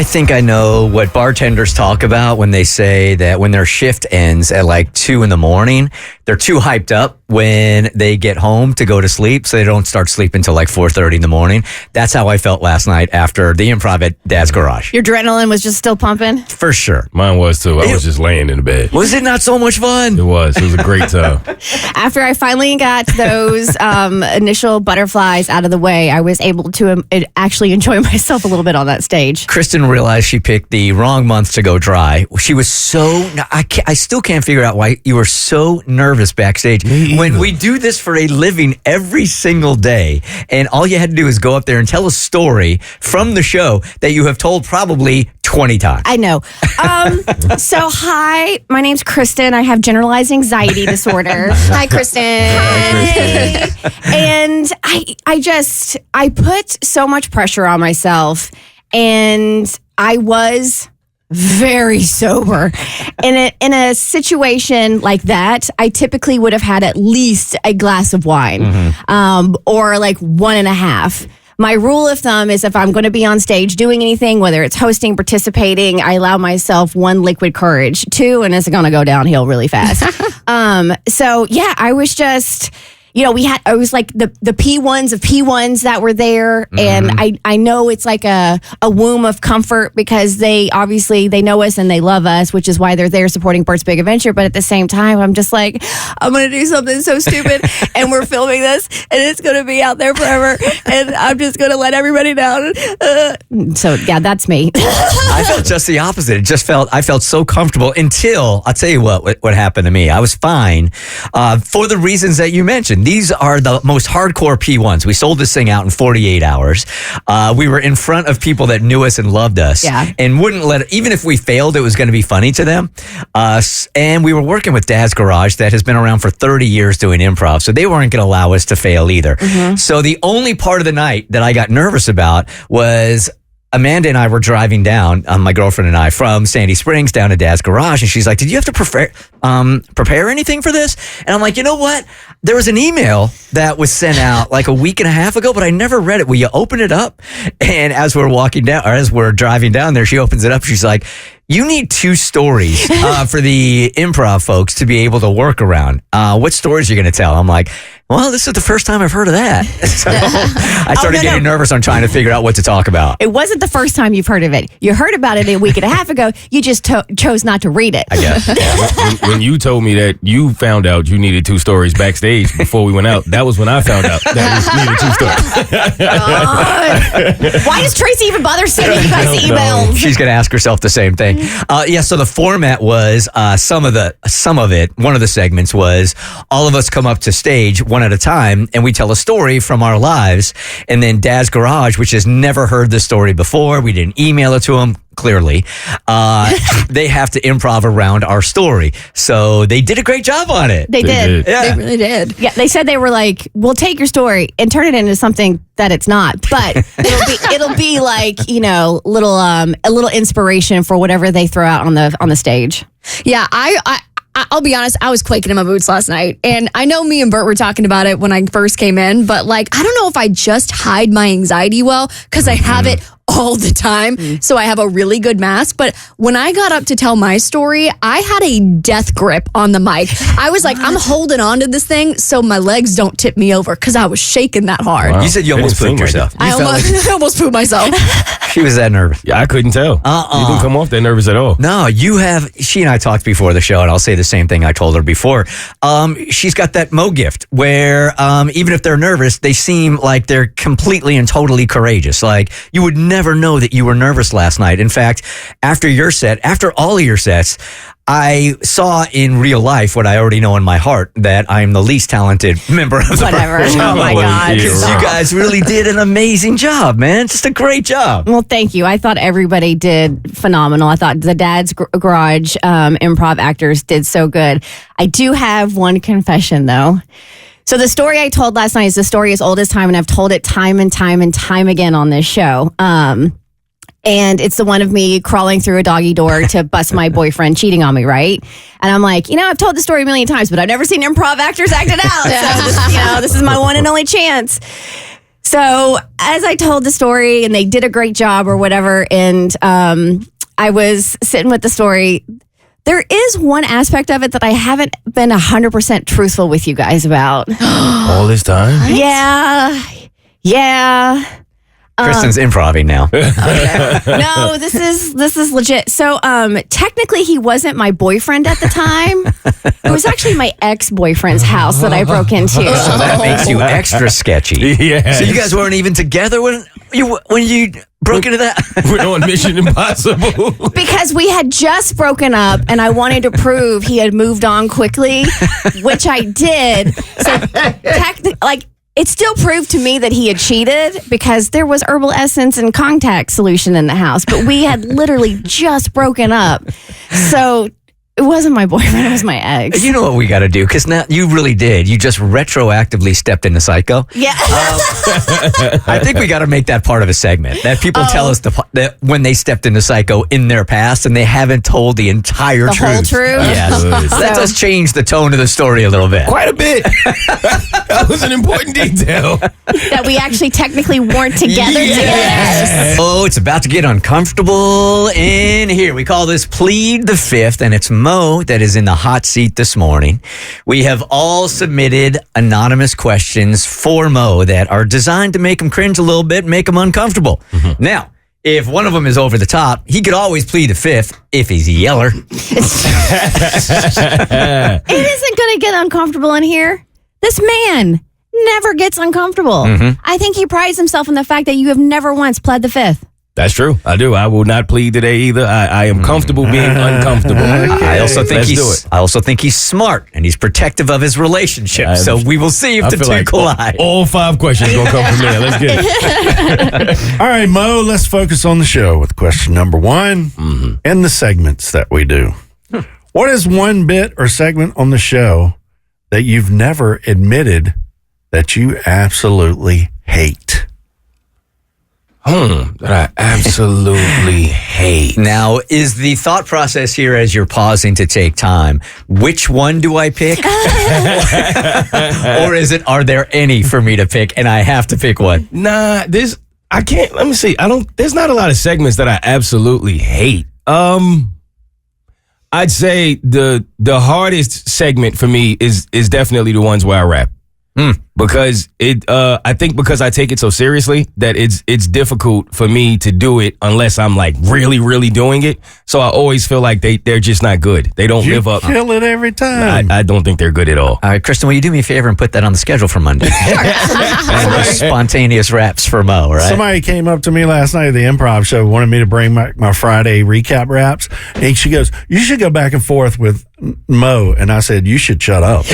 I think I know what bartenders talk about when they say that when their shift ends at like 2 a.m, they're too hyped up when they get home to go to sleep, so they don't start sleeping until like 4:30 a.m. That's how I felt last night after the improv at Dad's Garage. Your adrenaline was just still pumping? For sure. Mine was too. I was just laying in the bed. Was it not so much fun? It was. It was a great time. After I finally got those initial butterflies out of the way, I was able to actually enjoy myself a little bit on that stage. Kristen realized she picked the wrong month to go dry. She was so... I still can't figure out why you were so nervous backstage. When we do this for a living every single day, and all you had to do is go up there and tell a story from the show that you have told probably 20 times. I know. So, hi, my name's Kristen. I have generalized anxiety disorder. Hi, Kristen. Hi. And I put so much pressure on myself, and I was very sober. In a situation like that, I typically would have had at least a glass of wine, or like 1.5. My rule of thumb is if I'm going to be on stage doing anything, whether it's hosting, participating, I allow myself 1 liquid courage, 2, and it's going to go downhill really fast. So yeah, I was just... I was like the P1s of P1s that were there. And I know it's like a womb of comfort because they know us and they love us, which is why they're there supporting Bert's Big Adventure. But at the same time, I'm just like, I'm going to do something so stupid and we're filming this and it's going to be out there forever. And I'm just going to let everybody down. So yeah, that's me. I felt just the opposite. I felt so comfortable until, I'll tell you what happened to me. I was fine for the reasons that you mentioned. These are the most hardcore P1s. We sold this thing out in 48 hours. We were in front of people that knew us and loved us, and wouldn't even if we failed, it was going to be funny to them. And we were working with Dad's Garage that has been around for 30 years doing improv, so they weren't going to allow us to fail either. So the only part of the night that I got nervous about was Amanda and I were driving down, my girlfriend and I, from Sandy Springs down to Dad's Garage, and she's like, did you have to prepare anything for this? And I'm like, you know what? There was an email that was sent out like a week and a half ago, but I never read it. Will you open it up? And as we're walking down, or as we're driving down there, she opens it up. She's like, you need 2 stories for the improv folks to be able to work around. What stories are you going to tell? I'm like, well, this is the first time I've heard of that. So I started getting nervous on trying to figure out what to talk about. It wasn't the first time you've heard of it. You heard about it a week and a half ago. You just chose not to read it. I guess. When you told me that you found out you needed 2 stories backstage before we went out, that was when I found out that we needed 2 stories. Why does Tracy even bother sending you guys emails? She's going to ask herself the same thing. So the format was one of the segments was all of us come up to stage one at a time and we tell a story from our lives, and then Dad's Garage, which has never heard this story before, we didn't email it to him, clearly, they have to improv around our story. So they did a great job on it. They did. Yeah. They really did. Yeah, they said they were like, we'll take your story and turn it into something that it's not, but it'll be like, a little inspiration for whatever they throw out on the stage. Yeah, I'll be honest, I was quaking in my boots last night. And I know me and Bert were talking about it when I first came in, but I don't know if I just hide my anxiety well because I have it all the time. So I have a really good mask. But when I got up to tell my story, I had a death grip on the mic. I was like, I'm holding on to this thing so my legs don't tip me over because I was shaking that hard. Wow. You said you almost pooped yourself. I almost pooped myself. She was that nervous. Yeah, I couldn't tell. You didn't come off that nervous at all. No, she and I talked before the show, and I'll say the same thing I told her before. She's got that Moe gift where even if they're nervous, they seem like they're completely and totally courageous. Like you would never know that you were nervous last night. In fact, after all of your sets, I saw in real life what I already know in my heart, that I'm the least talented member of the production. Oh my God. Because you guys really did an amazing job, man. Just a great job. Well, thank you. I thought everybody did phenomenal. I thought the Dad's Garage improv actors did so good. I do have one confession, though. So the story I told last night is the story as old as time, and I've told it time and time and time again on this show. And it's the one of me crawling through a doggy door to bust my boyfriend cheating on me, right? And I'm like, I've told the story a million times, but I've never seen improv actors act it out. So this is my one and only chance. So as I told the story, and they did a great job or whatever, and I was sitting with the story, there is one aspect of it that I haven't been 100% truthful with you guys about. All this time? Yeah. Kristen's improving now. No, this is legit. So technically he wasn't my boyfriend at the time. It was actually my ex-boyfriend's house that I broke into. So that makes you extra sketchy. Yeah. So you guys weren't even together when you broke into that? We're on Mission Impossible. Because we had just broken up and I wanted to prove he had moved on quickly, which I did. So it still proved to me that he had cheated because there was herbal essence and contact solution in the house, but we had literally just broken up. So it wasn't my boyfriend, it was my ex. You know what we got to do? Because now you really did. You just retroactively stepped into Psycho. Yeah. I think we got to make that part of a segment. That people tell us that when they stepped into Psycho in their past and they haven't told the entire truth. Whole truth? Yes. That does change the tone of the story a little bit. Quite a bit. That was an important detail. That we actually technically weren't together. Oh, it's about to get uncomfortable in here. We call this Plead the Fifth, and it's Moe that is in the hot seat this morning. We have all submitted anonymous questions for Moe that are designed to make him cringe a little bit, make him uncomfortable. Mm-hmm. Now, if one of them is over the top, he could always plead the fifth if he's a yeller. It isn't going to get uncomfortable in here. This man never gets uncomfortable. Mm-hmm. I think he prides himself in the fact that you have never once pled the fifth. That's true. I do. I will not plead today either. I am comfortable being uncomfortable. I also think he's smart and he's protective of his relationship. So we will see if the two collide. All 5 questions gonna come from there. Let's get it. All right, Moe, let's focus on the show with question number 1 and the segments that we do. What is one bit or segment on the show that you've never admitted that you absolutely hate? That I absolutely hate. Now, is the thought process here as you're pausing to take time, which one do I pick? Or is it, are there any for me to pick and I have to pick one? Nah, I can't, let me see. There's not a lot of segments that I absolutely hate. I'd say the hardest segment for me is definitely the ones where I rap. Because I think because I take it so seriously that it's difficult for me to do it unless I'm like really, really doing it. So I always feel like they're just not good. They don't live up. You kill it every time. I don't think they're good at all. All right, Kristen, will you do me a favor and put that on the schedule for Monday? Spontaneous raps for Moe, right? Somebody came up to me last night at the improv show, wanted me to bring my Friday recap raps. And she goes, you should go back and forth with Moe. And I said, you should shut up.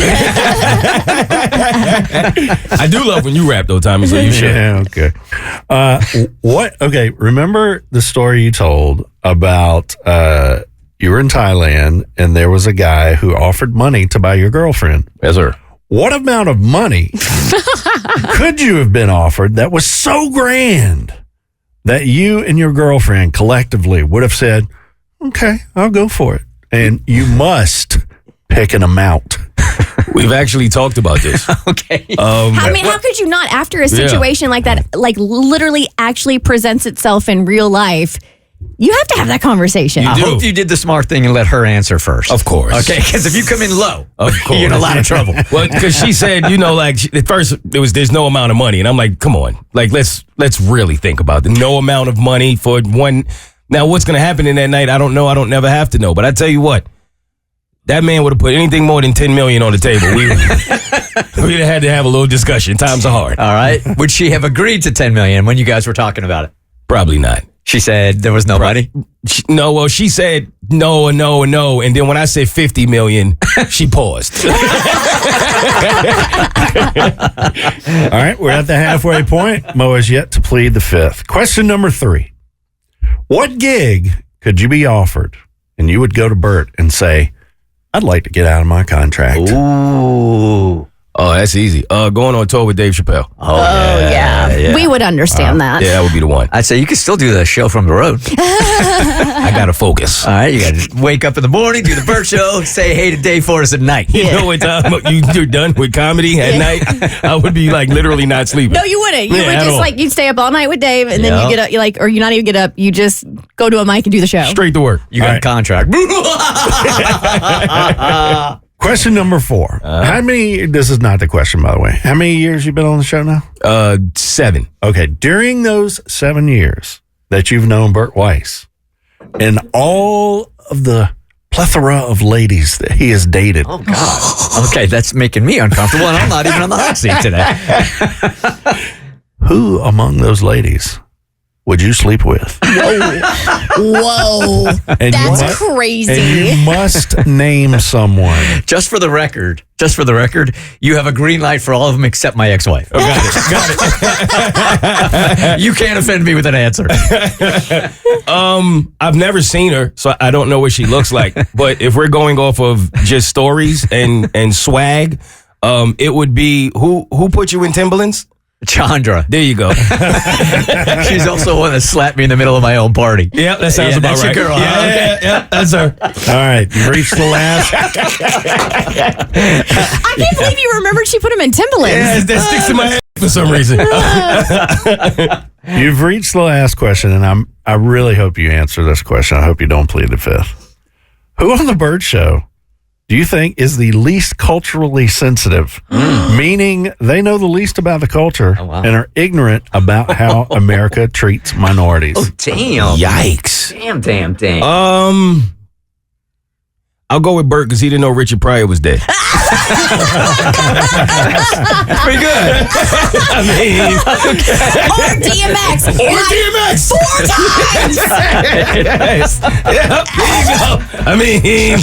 I do love when you rap though, Tommy, so you should. Yeah, okay. Okay, remember the story you told about you were in Thailand and there was a guy who offered money to buy your girlfriend? Yes, sir. What amount of money could you have been offered that was so grand that you and your girlfriend collectively would have said, okay, I'll go for it? And you must pick an amount. We've actually talked about this. Okay. How could you not, after a situation like that, like literally actually presents itself in real life? You have to have that conversation. I hope you did the smart thing and let her answer first. Of course. Okay, because if you come in low, of course, you're in a lot of trouble. Well, because she said, at first there's no amount of money, and I'm like, come on, like let's really think about the no amount of money for one. Now, what's going to happen in that night? I don't know. I don't never have to know. But I tell you what, that man would have put anything more than $10 million on the table. We'd have had to have a little discussion. Times are hard. All right. Would she have agreed to $10 million when you guys were talking about it? Probably not. She said there was no money? No, well, she said no. And then when I said 50 million, she paused. All right, we're at the halfway point. Moe has yet to plead the fifth. Question number 3. What gig could you be offered and you would go to Bert and say, I'd like to get out of my contract? Ooh. Oh, that's easy. Going on tour with Dave Chappelle. Oh, yeah. We would understand that. Yeah, that would be the one. I'd say you could still do the show from the road. I gotta focus. All right, you got to wake up in the morning, do the Bert Show, say hey to Dave for us at night. You know what time you're done with comedy at night? I would be like literally not sleeping. No, you wouldn't. You Yeah, would at just all. like, you'd stay up all night with Dave, and then you get up, you like, or you not even get up, you just go to a mic and do the show. Straight to work. You got a contract. Question number 4. How many, this is not the question, by the way. How many years you been on the show now? 7. Okay. During those 7 years that you've known Bert Weiss and all of the plethora of ladies that he has dated. Oh, God. Okay, that's making me uncomfortable, and I'm not even on the hot seat today. Who among those ladies would you sleep with? Whoa. And That's crazy. And you must name someone. Just for the record, you have a green light for all of them except my ex-wife. Oh, got it. You can't offend me with an answer. I've never seen her, so I don't know what she looks like. But if we're going off of just stories and swag, it would be who put you in Timberlands? Chandra. There you go. She's also the one that slapped me in the middle of my own party. Yeah, that sounds about that's right. Your girl, huh? Yeah, that's her. All right, you've reached the last. I can't believe you remembered she put him in Timberlands. Yeah, that sticks to my head for some reason. You've reached the last question, and I really hope you answer this question. I hope you don't plead the fifth. Who on the Bert Show do you think is the least culturally sensitive? Meaning they know the least about the culture and are ignorant about how America treats minorities. Oh, damn. Yikes. Damn. I'll go with Bert because he didn't know Richard Pryor was dead. That's pretty good. I mean, Or DMX. or DMX 4 times. Yeah, there you go. I mean,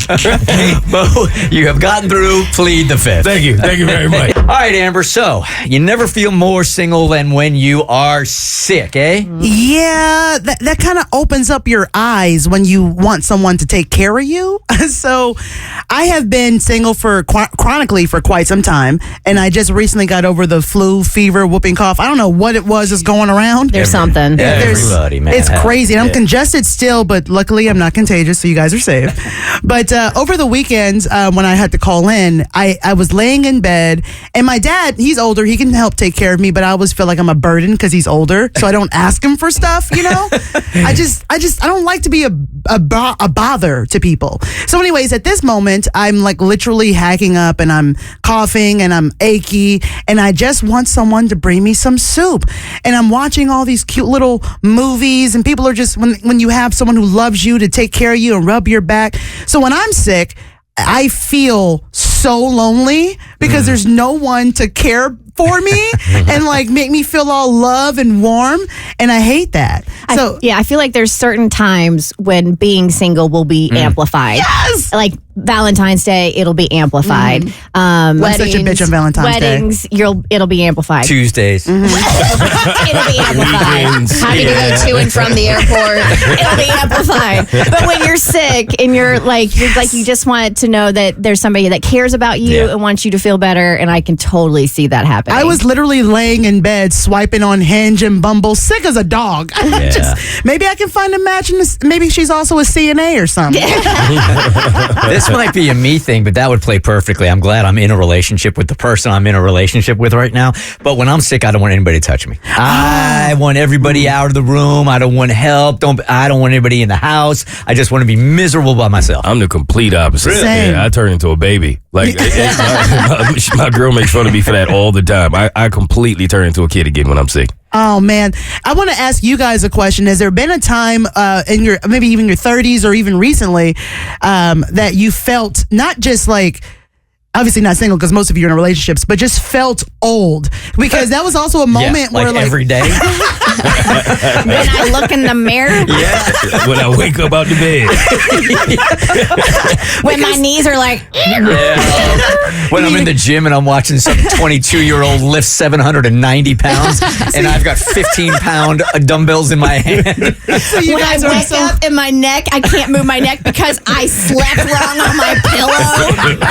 Mo, you have gotten through Plead the Fifth. thank you very much. All right, Amber. So, you never feel more single than when you are sick, eh? Yeah, that kind of opens up your eyes when you want someone to take care of you. So I have been single for chronically for quite some time, and I just recently got over the flu, fever, whooping cough. I don't know what it was that's going around. There's something. Everybody, man. It's crazy. And I'm congested still, but luckily I'm not contagious, so you guys are safe. But over the weekends, when I had to call in, I was laying in bed, and my dad, he's older, he can help take care of me, but I always feel like I'm a burden because he's older, so I don't ask him for stuff, you know? I don't like to be a bother to people. So anyways, at this moment, I'm like literally hacking up, and I'm coughing, and I'm achy, and I just want someone to bring me some soup. And I'm watching all these cute little movies, and people are just, when you have someone who loves you to take care of you and rub your back. So when I'm sick, I feel so lonely because there's no one to care for me and like make me feel all love and warm, and I hate that. So I feel like there's certain times when being single will be amplified. Yes! Like Valentine's Day, it'll be amplified. I'm such a bitch on Valentine's Day. Weddings, it'll be amplified. Tuesdays. It'll be amplified. Weekends. Having to go to and from the airport. It'll be amplified. But when you're sick and you're like you just want to know that there's somebody that cares about you and wants you to feel better, and I can totally see that happening. I was literally laying in bed, swiping on Hinge and Bumble, sick as a dog. Maybe I can find a match, and maybe she's also a CNA or something. This might be a me thing, but that would play perfectly. I'm glad I'm in a relationship with the person I'm in a relationship with right now. But when I'm sick, I don't want anybody to touch me. I want everybody out of the room. I don't want help. I don't want anybody in the house. I just want to be miserable by myself. I'm the complete opposite. Really? Yeah, I turn into a baby. Like my girl makes fun of me for that all the time. I completely turn into a kid again when I'm sick. Oh man, I want to ask you guys a question. Has there been a time in your maybe even your 30s or even recently that you felt not just like, obviously not single because most of you are in relationships, but just felt old? Because that was also a moment where like every day. when I look in the mirror, When I wake up out the bed. when my knees are like, When I'm in the gym and I'm watching some 22-year-old lift 790 pounds and I've got 15-pound dumbbells in my hand. so you when I guys are wake so up in my neck, I can't move my neck because I slept wrong on my pillow.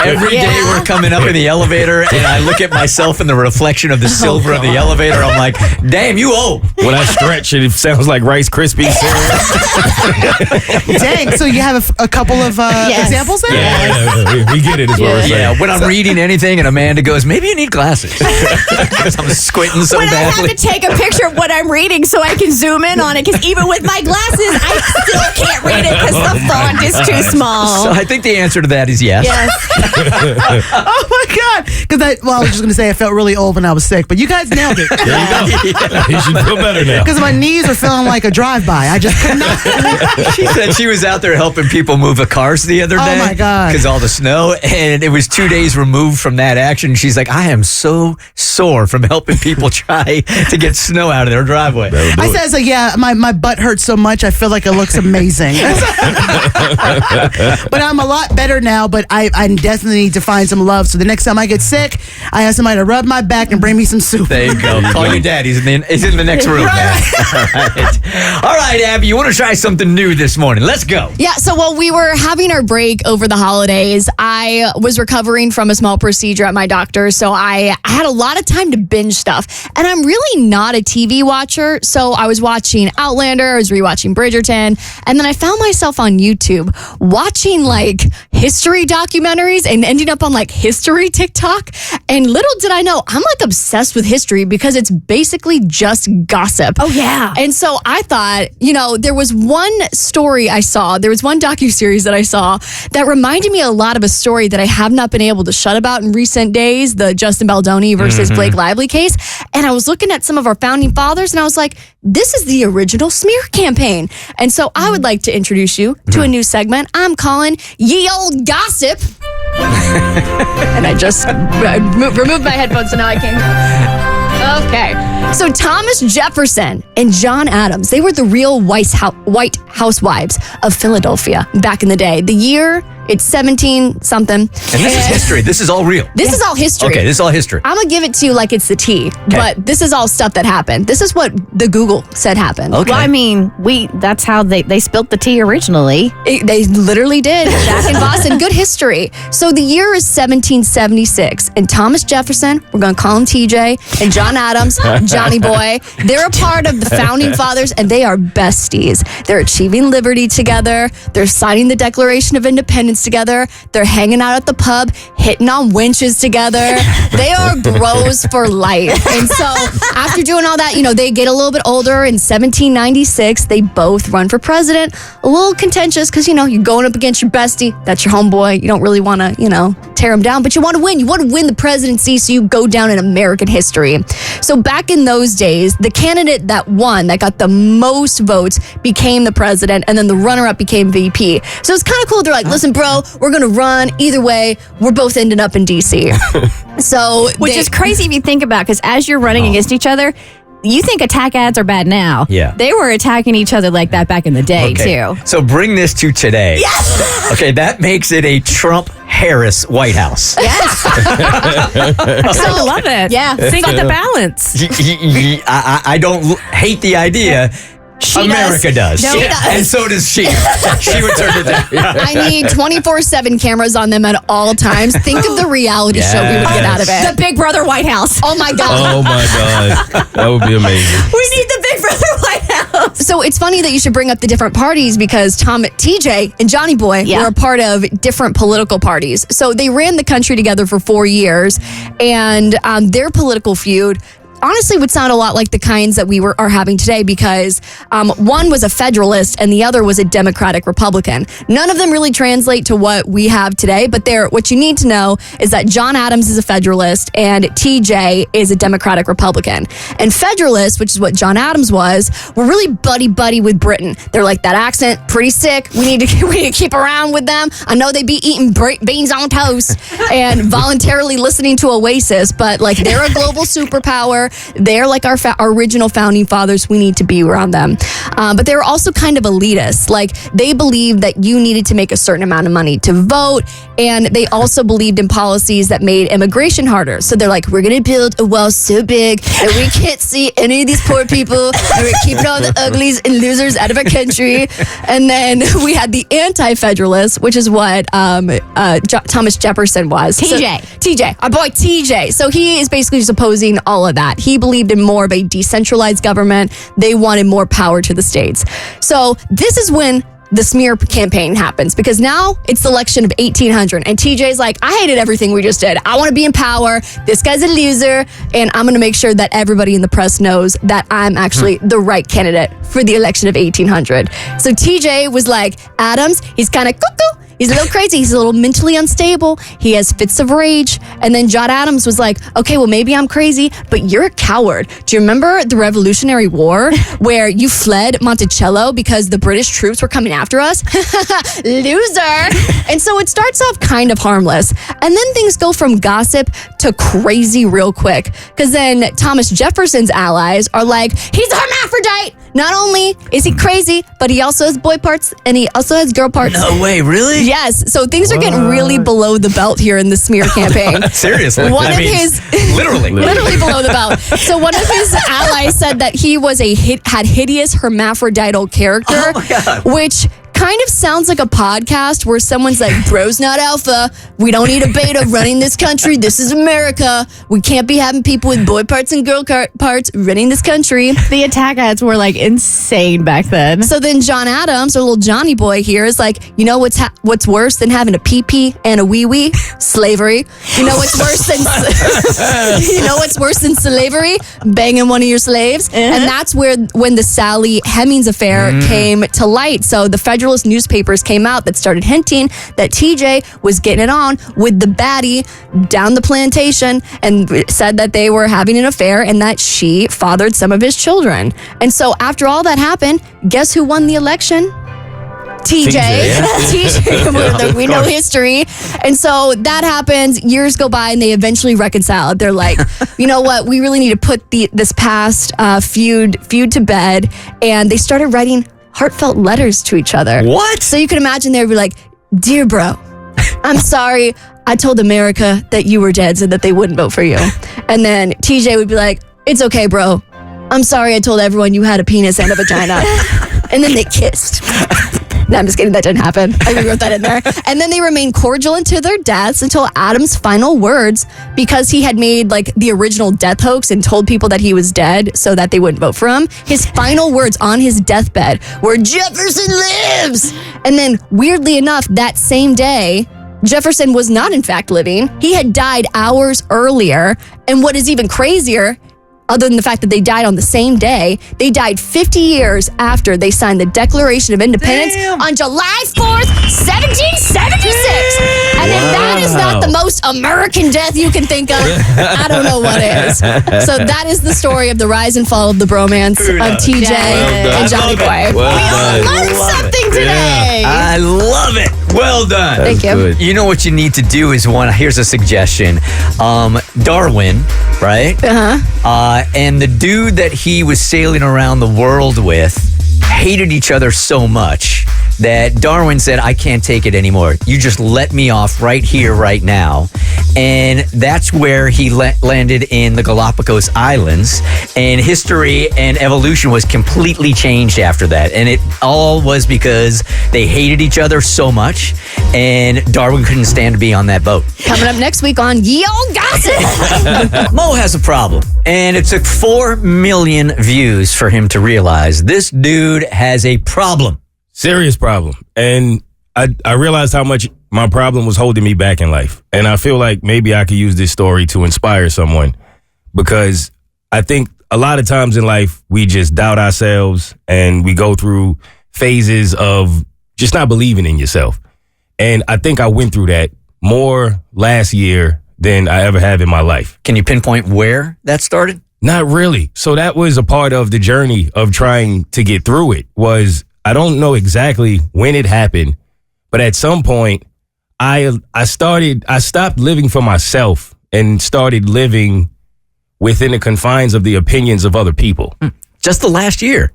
Every day we're coming up in the elevator, and I look at myself in the reflection of the silver of the elevator. I'm like, damn, you old. When I stretch, it sounds like Rice Krispies cereal. Dang. So you have a couple of examples there? Yeah, we get it. Is what we're saying. Yeah, when I'm reading anything, and Amanda goes, maybe you need glasses because I'm squinting so When I badly. have to take a picture of what I'm reading so I can zoom in on it, because even with my glasses, I still can't read it because the font is too small. So I think the answer to that is yes. Oh my God. Because I was just going to say I felt really old when I was sick, but you guys nailed it. There you go. You should feel better now. Because my knees are feeling like a drive-by. I just could not. She said she was out there helping people move the cars the other day. Oh, my God. Because all the snow, and it was 2 days removed from that action. She's like, I am so sore from helping people try to get snow out of their driveway. I said, so yeah, my butt hurts so much, I feel like it looks amazing. But I'm a lot better now, but I definitely need to find some love. So the next time I get sick, I ask somebody to rub my back and bring me some soup. There you go. Call your dad. He's in the next room. Right. All right, Abby, you want to try something new this morning? Let's go. Yeah, so while we were having our break over the holidays, I was recovering from a small procedure at my doctor's, so I had a lot of time to binge stuff. And I'm really not a TV watcher, so I was watching Outlander, I was rewatching Bridgerton, and then I found myself on YouTube watching like history documentaries and ending up on like history TikTok. And little did I know, I'm like obsessed with history because it's basically just gossip. Oh, yeah. And so I thought, there was one story I saw, there was one docuseries that I saw that reminded me a lot of a story that I have not been able to shut about in recent days, the Justin Baldoni versus Blake Lively case. And I was looking at some of our founding fathers and I was like, this is the original smear campaign. And so I would like to introduce you to a new segment I'm calling Ye Old Gossip. And I just removed my headphones, so now I can't hear. Okay. So Thomas Jefferson and John Adams, they were the real White Housewives of Philadelphia back in the day. The year, it's 17-something. And this is history. This is all real. This is all history. Okay, this is all history. I'm going to give it to you like it's the tea, but this is all stuff that happened. This is what the Google said happened. Okay. Well, I mean, that's how they spilt the tea originally. They literally did back in Boston. Good history. So the year is 1776, and Thomas Jefferson, we're going to call him TJ, and John Adams, Johnny Boy, they're a part of the founding fathers, and they are besties. They're achieving liberty together. They're signing the Declaration of Independence together. They're hanging out at the pub, hitting on winches together. They are bros for life. And so after doing all that, they get a little bit older. In 1796, they both run for president. A little contentious because, you're going up against your bestie. That's your homeboy. You don't really want to, tear him down, but you want to win. You want to win the presidency so you go down in American history. So back in those days, the candidate that won, that got the most votes, became the president, and then the runner-up became VP. So it's kind of cool. They're like, listen, bro, we're going to run. Either way, we're both ending up in D.C. Which is crazy if you think about, because as you're running against each other, you think attack ads are bad now. Yeah. They were attacking each other like that back in the day, too. So bring this to today. Yes! Okay, that makes it a Trump-Harris White House. Yes. I love it. Yeah. Think of the balance. I don't hate the idea. America does. No, Yeah. does. And so does she. She would turn it down. I need 24/7 cameras on them at all times. Think of the reality show we would get out of it. The Big Brother White House. Oh my God. Oh my God. That would be amazing. We need the Big Brother White House. So it's funny that you should bring up the different parties because TJ and Johnny Boy were a part of different political parties. So they ran the country together for 4 years, and their political feud honestly would sound a lot like the kinds that we are having today because one was a Federalist and the other was a Democratic Republican. None of them really translate to what we have today, but what you need to know is that John Adams is a Federalist and TJ is a Democratic Republican. And Federalists, which is what John Adams was, were really buddy-buddy with Britain. They're like, that accent, pretty sick. We need to keep around with them. I know they be eating beans on toast and voluntarily listening to Oasis, but like they're a global superpower. They're like our original founding fathers. We need to be around them. But they were also kind of elitist. Like, they believed that you needed to make a certain amount of money to vote. And they also believed in policies that made immigration harder. So they're like, we're going to build a wall so big that we can't see any of these poor people. And we're keeping all the uglies and losers out of our country. And then we had the anti-federalists, which is what Thomas Jefferson was. TJ, our boy TJ. So he is basically just opposing all of that. He believed in more of a decentralized government. They wanted more power to the states. So this is when the smear campaign happens, because now it's the election of 1800 and TJ's like, I hated everything we just did. I want to be in power. This guy's a loser, and I'm going to make sure that everybody in the press knows that I'm actually the right candidate for the election of 1800. So TJ was like, Adams, he's kind of cuckoo. He's a little crazy. He's a little mentally unstable. He has fits of rage. And then John Adams was like, okay, well, maybe I'm crazy, but you're a coward. Do you remember the Revolutionary War where you fled Monticello because the British troops were coming after us? Loser. And so it starts off kind of harmless. And then things go from gossip to crazy real quick. Because then Thomas Jefferson's allies are like, he's a hermaphrodite. Not only is he crazy, but he also has boy parts and he also has girl parts. No way, really? Yes. So things are getting really below the belt here in the smear campaign. Seriously. Literally below the belt. So one of his allies said that he was had hideous hermaphroditical character, Oh my God. which kind of sounds like a podcast where someone's like, bro's not alpha. We don't need a beta running this country. This is America. We can't be having people with boy parts and girl parts running this country. The attack ads were like insane back then. So then John Adams, our little Johnny boy here, is like, you know what's worse than having a pee-pee and a wee-wee? Slavery. You know what's worse than slavery? Banging one of your slaves. And that's when the Sally Hemings affair came to light. So the Federalist newspapers came out that started hinting that TJ was getting it on with the baddie down the plantation, and said that they were having an affair and that she fathered some of his children. And so after all that happened, guess who won the election? TJ. TJ, we know history. And so that happens. Years go by and they eventually reconcile. They're like, you know what? We really need to put this past feud to bed. And they started writing heartfelt letters to each other. What? So you can imagine they'd be like, dear bro, I'm sorry. I told America that you were dead so that they wouldn't vote for you. And then TJ would be like, it's okay, bro. I'm sorry I told everyone you had a penis and a vagina. And then they kissed. No, I'm just kidding. That didn't happen. I rewrote that in there. And then they remained cordial until their deaths, until Adam's final words, because he had made like the original death hoax and told people that he was dead so that they wouldn't vote for him. His final words on his deathbed were, Jefferson lives! And then weirdly enough, that same day, Jefferson was not in fact living. He had died hours earlier. And what is even crazier, other than the fact that they died on the same day, they died 50 years after they signed the Declaration of Independence on July 4th, 1776. And if that is not the most American death you can think of, I don't know what is. So that is the story of the rise and fall of the bromance of TJ and Johnny Boy. Well We all learned something today. I love it. Well done. Thank you. good. You know what you need to do is here's a suggestion. Darwin, right? And the dude that he was sailing around the world with hated each other so much that Darwin said, I can't take it anymore. You just let me off right here, right now. And that's where he landed in the Galapagos Islands. And history and evolution was completely changed after that. And it all was because they hated each other so much. And Darwin couldn't stand to be on that boat. Coming up next week on Ye Olde Gossip. Mo has a problem. And it took 4 million views for him to realize this dude has a problem. Serious problem. And I realized how much my problem was holding me back in life. And I feel like maybe I could use this story to inspire someone, because I think a lot of times in life, we just doubt ourselves and we go through phases of just not believing in yourself. And I think I went through that more last year than I ever have in my life. Can you pinpoint where that started? Not really. So that was a part of the journey of trying to get through it. Was I don't know exactly when it happened, but at some point I stopped living for myself and started living within the confines of the opinions of other people. Just the last year.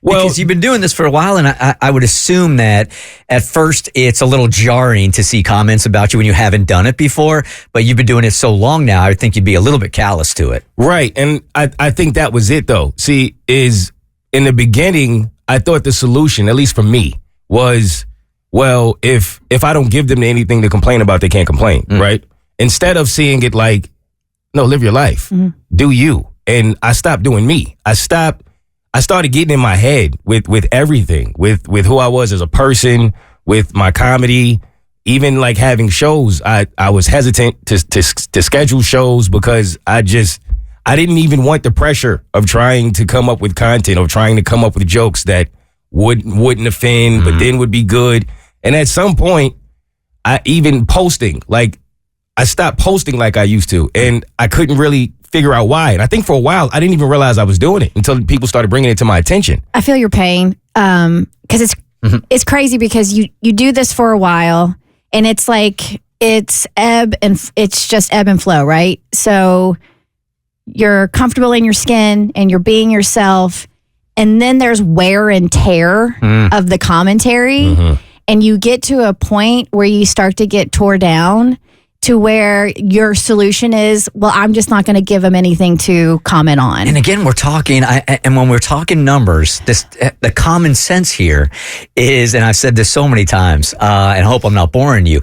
Well, Because you've been doing this for a while, and I would assume that at first it's a little jarring to see comments about you when you haven't done it before, but you've been doing it so long now, I would think you'd be a little bit callous to it. right. And I think that was it, though. See, is in the beginning, I thought the solution, at least for me, was, well, if I don't give them anything to complain about, they can't complain, right? Instead of seeing it like, no, live your life. Do you. And I stopped doing me. I started getting in my head with everything, with who I was as a person, with my comedy, even like having shows. I was hesitant to schedule shows because I didn't even want the pressure of trying to come up with content or trying to come up with jokes that wouldn't offend, but then would be good. And at some point, I stopped posting like I used to, and I couldn't really figure out why. And I think for a while, I didn't even realize I was doing it until people started bringing it to my attention. I feel your pain because it's crazy because you do this for a while and it's like it's just ebb and flow, right? So you're comfortable in your skin and you're being yourself, and then there's wear and tear of the commentary, and you get to a point where you start to get tore down to where your solution is, well, I'm just not going to give them anything to comment on. And again, we're talking, and when we're talking numbers, the common sense here is, and I've said this so many times, and I hope I'm not boring you,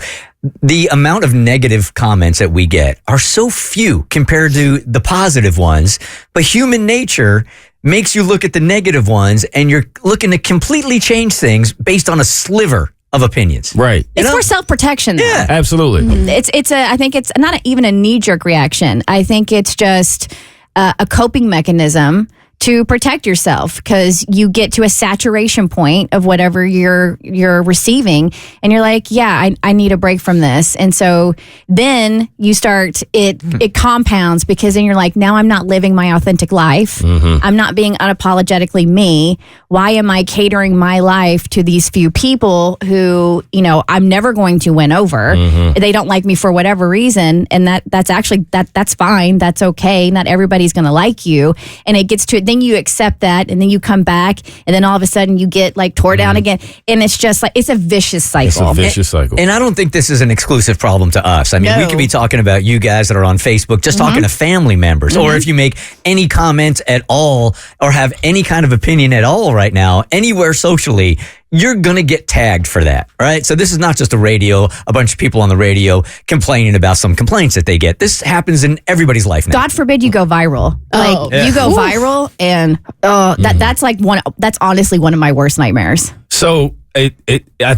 the amount of negative comments that we get are so few compared to the positive ones, but human nature makes you look at the negative ones and you're looking to completely change things based on a sliver of opinions. Right. It's for self-protection. Though. Yeah. Absolutely. I think it's not even a knee-jerk reaction. I think it's just a coping mechanism to protect yourself because you get to a saturation point of whatever you're receiving and you're like, yeah, I need a break from this. And so then you start, it compounds because then you're like, now I'm not living my authentic life. I'm not being unapologetically me. Why am I catering my life to these few people who, I'm never going to win over? They don't like me for whatever reason. And that's fine. That's okay. Not everybody's going to like you. And it gets to it. Then you accept that, and then you come back, and then all of a sudden you get like tore down again, and it's just like it's a vicious cycle. It's a vicious cycle. And I don't think this is an exclusive problem to us. I mean, we could be talking about you guys that are on Facebook, just talking to family members, or if you make any comment at all, or have any kind of opinion at all right now, anywhere socially, you're going to get tagged for that, right? So this is not just a bunch of people on the radio complaining about some complaints that they get. This happens in everybody's life now. God forbid you go viral. You go viral and that's honestly one of my worst nightmares. So I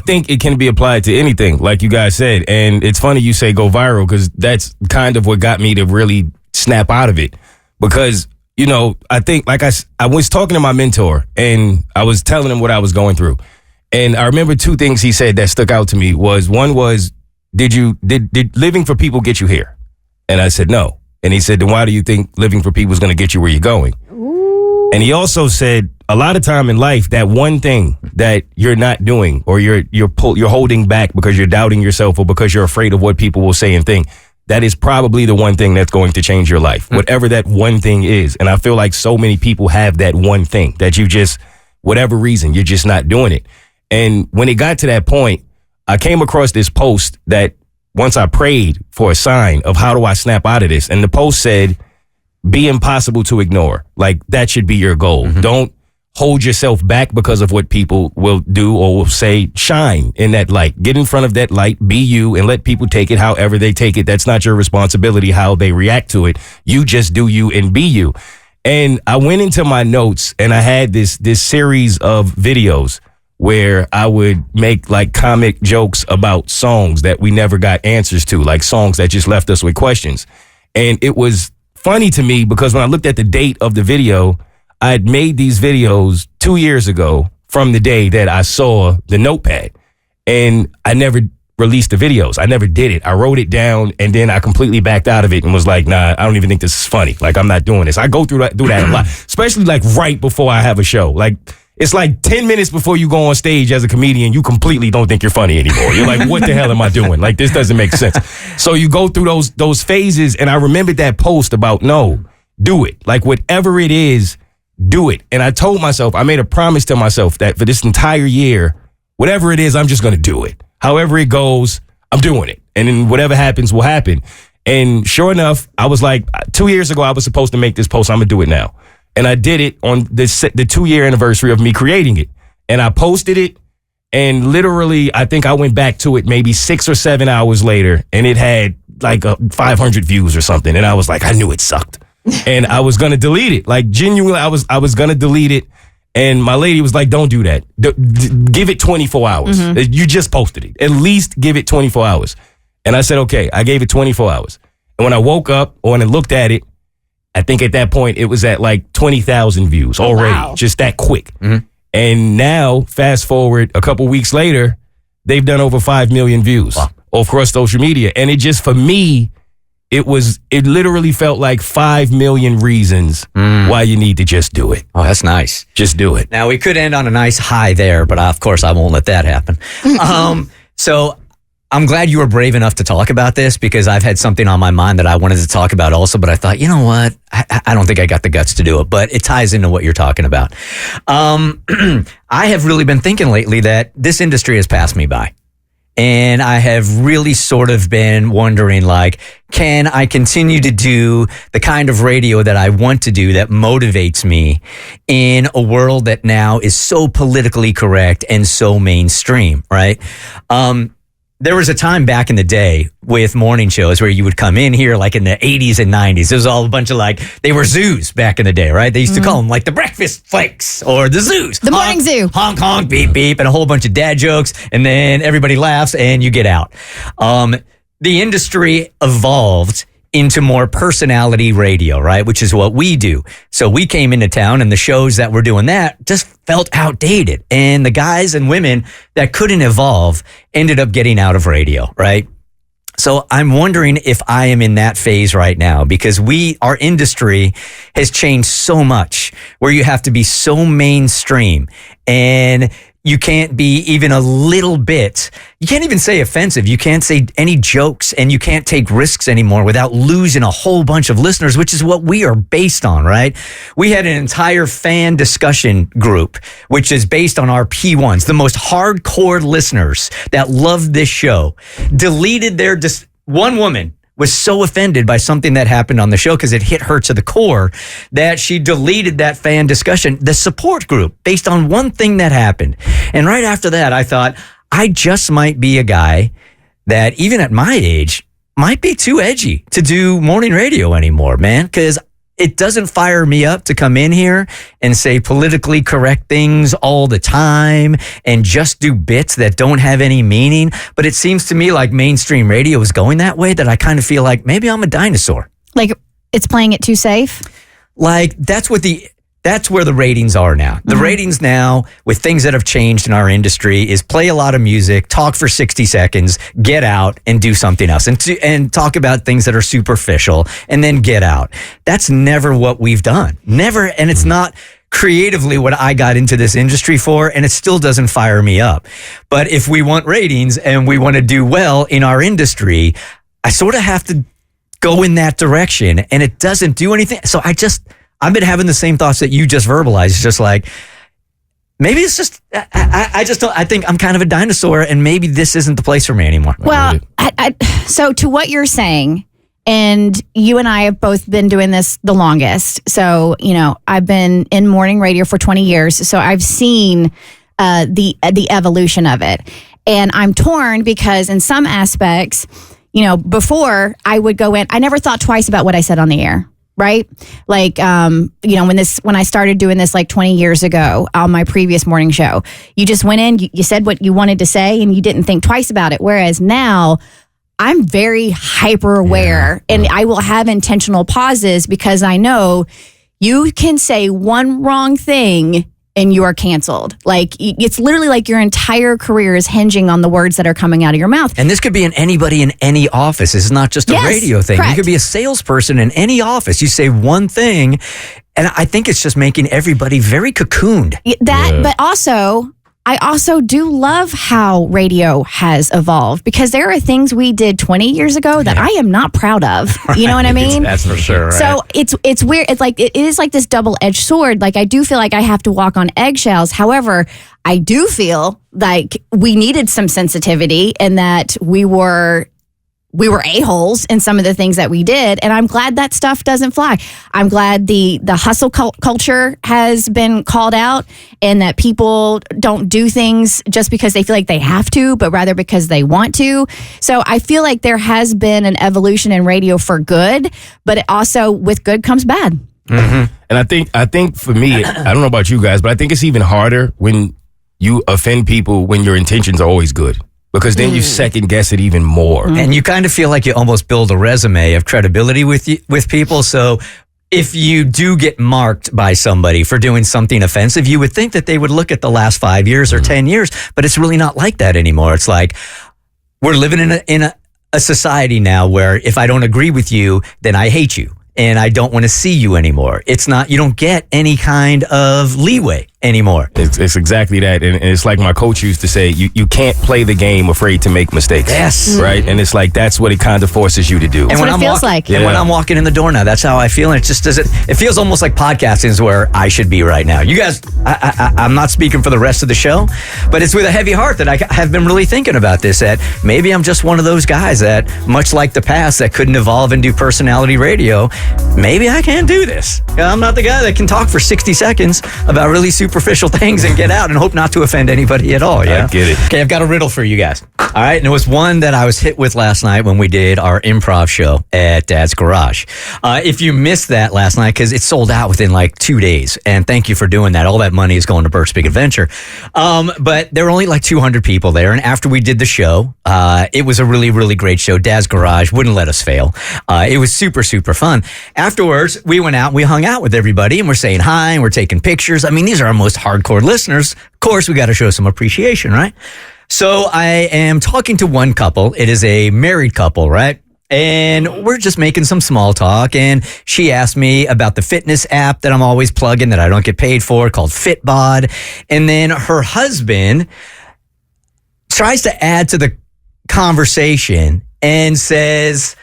think it can be applied to anything, like you guys said. And it's funny you say go viral because that's kind of what got me to really snap out of it. Because, I think I was talking to my mentor and I was telling him what I was going through. And I remember two things he said that stuck out to me one was, did living for people get you here? And I said, no. And he said, then why do you think living for people is going to get you where you're going? Ooh. And he also said, a lot of time in life, that one thing that you're not doing or you're holding back because you're doubting yourself or because you're afraid of what people will say and think, that is probably the one thing that's going to change your life, whatever that one thing is. And I feel like so many people have that one thing that you just, whatever reason, you're just not doing it. And when it got to that point, I came across this post that once I prayed for a sign of how do I snap out of this. And the post said, be impossible to ignore. Like that should be your goal. Don't hold yourself back because of what people will do or will say. Shine in that light. Get in front of that light. Be you and let people take it however they take it. That's not your responsibility how they react to it. You just do you and be you. And I went into my notes and I had this series of videos where I would make like comic jokes about songs that we never got answers to, like songs that just left us with questions. And it was funny to me because when I looked at the date of the video, I had made these videos 2 years ago from the day that I saw the notepad, and I never released the videos. I never did it. I wrote it down and then I completely backed out of it and was like, nah, I don't even think this is funny. Like, I'm not doing this. I go through that a lot, especially like right before I have a show. Like, it's like 10 minutes before you go on stage as a comedian, you completely don't think you're funny anymore. You're like, what the hell am I doing? Like, this doesn't make sense. So you go through those phases, and I remembered that post about, no, do it. Like whatever it is, do it. And I told myself, I made a promise to myself that for this entire year, whatever it is, I'm just going to do it. However it goes, I'm doing it. And then whatever happens will happen. And sure enough, I was like, 2 years ago, I was supposed to make this post. I'm going to do it now. And I did it on the 2-year anniversary of me creating it. And I posted it. And literally, I think I went back to it maybe 6 or 7 hours later. And it had like 500 views or something. And I was like, I knew it sucked. And I was going to delete it. Like genuinely, I was going to delete it. And my lady was like, don't do that. Give it 24 hours. You just posted it. At least give it 24 hours. And I said, okay, I gave it 24 hours. And when I woke up or when I looked at it, I think at that point it was at like 20,000 views already. Wow. Just that quick. And now, fast forward a couple weeks later, they've done over 5 million views across social media. And it just, for me, it literally felt like 5 million reasons why you need to just do it. Oh, that's nice. Just do it. Now, we could end on a nice high there, but of course, I won't let that happen. So I'm glad you were brave enough to talk about this because I've had something on my mind that I wanted to talk about also, but I thought, you know what? I don't think I got the guts to do it, but it ties into what you're talking about. I have really been thinking lately that this industry has passed me by. And I have really sort of been wondering, like, can I continue to do the kind of radio that I want to do that motivates me in a world that now is so politically correct and so mainstream, right? There was a time back in the day with morning shows where you would come in here like in the 80s and 90s. It was all a bunch of they were zoos back in the day, right? They used to call them like the breakfast flakes or the zoos. The morning zoo. Honk, honk, beep, beep, and a whole bunch of dad jokes. And then everybody laughs and you get out. The industry evolved into more personality radio, right? Which is what we do. So we came into town and the shows that were doing that just felt outdated. And the guys and women that couldn't evolve ended up getting out of radio, right? So I'm wondering if I am in that phase right now because our industry has changed so much where you have to be so mainstream and you can't be even a little bit, you can't even say offensive. You can't say any jokes and you can't take risks anymore without losing a whole bunch of listeners, which is what we are based on, right? We had an entire fan discussion group, which is based on our P1s, the most hardcore listeners that love this show, deleted their, one woman was so offended by something that happened on the show because it hit her to the core that she deleted that fan discussion, the support group, based on one thing that happened. And right after that, I thought, I just might be a guy that even at my age might be too edgy to do morning radio anymore, man, because it doesn't fire me up to come in here and say politically correct things all the time and just do bits that don't have any meaning. But it seems to me like mainstream radio is going that way that I kind of feel like maybe I'm a dinosaur. Like it's playing it too safe? Like that's where the ratings are now. The ratings now, with things that have changed in our industry, is play a lot of music, talk for 60 seconds, get out and do something else and talk about things that are superficial and then get out. That's never what we've done. Never. And it's not creatively what I got into this industry for, and it still doesn't fire me up. But if we want ratings and we want to do well in our industry, I sort of have to go in that direction, and it doesn't do anything. So I've been having the same thoughts that you just verbalized. It's just like, maybe it's just, I just don't, I think I'm kind of a dinosaur and maybe this isn't the place for me anymore. Well, so to what you're saying, and you and I have both been doing this the longest. So, I've been in morning radio for 20 years. So I've seen the evolution of it. And I'm torn because in some aspects, before I would go in, I never thought twice about what I said on the air. Right? Like, when I started doing this like 20 years ago on my previous morning show, you just went in, you said what you wanted to say and you didn't think twice about it. Whereas now I'm very hyper aware and I will have intentional pauses because I know you can say one wrong thing and you are canceled. Like, it's literally like your entire career is hinging on the words that are coming out of your mouth. And this could be in anybody in any office. It's not just a radio thing. Correct. You could be a salesperson in any office. You say one thing, and I think it's just making everybody very cocooned. But also, I also do love how radio has evolved because there are things we did 20 years ago that I am not proud of. You know what I mean? That's for sure. Right? So it's weird. It's like it is like this double-edged sword. Like I do feel like I have to walk on eggshells. However, I do feel like we needed some sensitivity and that we were a-holes in some of the things that we did. And I'm glad that stuff doesn't fly. I'm glad the hustle culture has been called out and that people don't do things just because they feel like they have to, but rather because they want to. So I feel like there has been an evolution in radio for good, but it also with good comes bad. And I think for me, I don't know about you guys, but I think it's even harder when you offend people when your intentions are always good. Because then you second guess it even more. And you kind of feel like you almost build a resume of credibility with people. So if you do get marked by somebody for doing something offensive, you would think that they would look at the last 5 years or 10 years, but it's really not like that anymore. It's like we're living in a society now where if I don't agree with you, then I hate you and I don't want to see you anymore. It's not, you don't get any kind of leeway anymore. It's exactly that. And it's like my coach used to say, you can't play the game afraid to make mistakes. Yes. Right? And it's like, that's what it kind of forces you to do. That's what it feels like. And when I'm walking in the door now, that's how I feel. And it just doesn't, it feels almost like podcasting is where I should be right now. You guys, I'm not speaking for the rest of the show, but it's with a heavy heart that I have been really thinking about this, that maybe I'm just one of those guys that, much like the past, that couldn't evolve and do personality radio. Maybe I can't do this. I'm not the guy that can talk for 60 seconds about really superficial things and get out and hope not to offend anybody at all. Yeah, I get it. Okay, I've got a riddle for you guys. All right, and it was one that I was hit with last night when we did our improv show at Dad's Garage. If you missed that last night, because it sold out within like 2 days, and thank you for doing that. All that money is going to Bert's Big Adventure. But there were only like 200 people there, and after we did the show, it was a really, really great show. Dad's Garage wouldn't let us fail. It was super, super fun. Afterwards, we went out, we hung out with everybody, and we're saying hi, and we're taking pictures. I mean, these are our most hardcore listeners. Of course, we got to show some appreciation, right? So I am talking to one couple. It is a married couple, right? And we're just making some small talk. And she asked me about the fitness app that I'm always plugging that I don't get paid for called Fitbod. And then her husband tries to add to the conversation and says,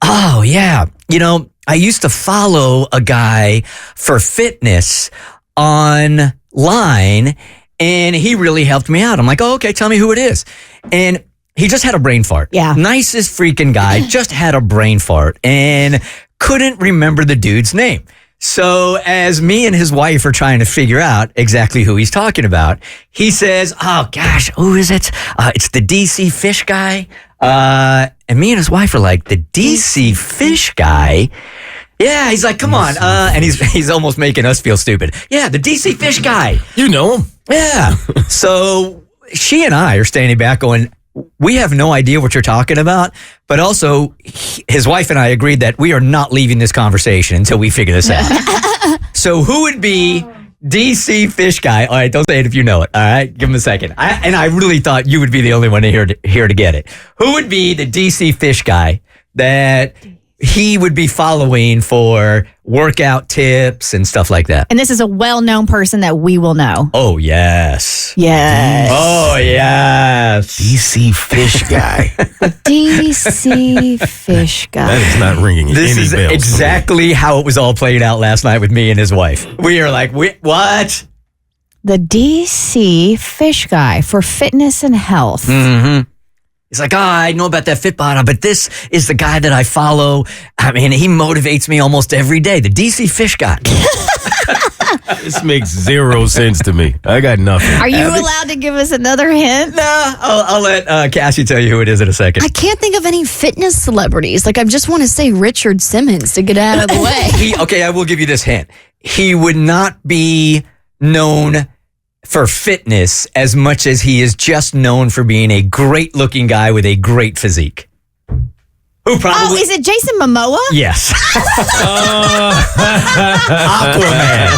oh, yeah, you know, I used to follow a guy for fitness online and he really helped me out. I'm like, oh, okay, tell me who it is. And he just had a brain fart. Yeah. Nicest freaking guy, just had a brain fart and couldn't remember the dude's name. So as me and his wife are trying to figure out exactly who he's talking about, he says, oh gosh, who is it? It's the DC fish guy. And me and his wife are like, the DC fish guy? Yeah, he's like, come on. And he's almost making us feel stupid. Yeah, the DC fish guy. You know him. Yeah. So she and I are standing back going, we have no idea what you're talking about. But also, his wife and I agreed that we are not leaving this conversation until we figure this out. So who would be DC fish guy? All right, don't say it if you know it. All right, give him a second. I really thought you would be the only one here to get it. Who would be the DC fish guy that he would be following for workout tips and stuff like that? And this is a well-known person that we will know. Oh, yes. Yes. Oh, yes. DC fish guy. DC fish guy. That is not ringing This any is bells. exactly how it was all played out last night with me and his wife. We are like, what? The DC fish guy for fitness and health. Mm-hmm. He's like, I know about that Fitbod, but this is the guy that I follow. I mean, he motivates me almost every day. The DC fish guy. This makes zero sense to me. I got nothing. Are you allowed to give us another hint? Nah, I'll let Cassie tell you who it is in a second. I can't think of any fitness celebrities. Like, I just want to say Richard Simmons to get out of the way. Okay, I will give you this hint. He would not be known for fitness as much as he is just known for being a great looking guy with a great physique. Who probably? Oh, is it Jason Momoa? Yes. Aquaman.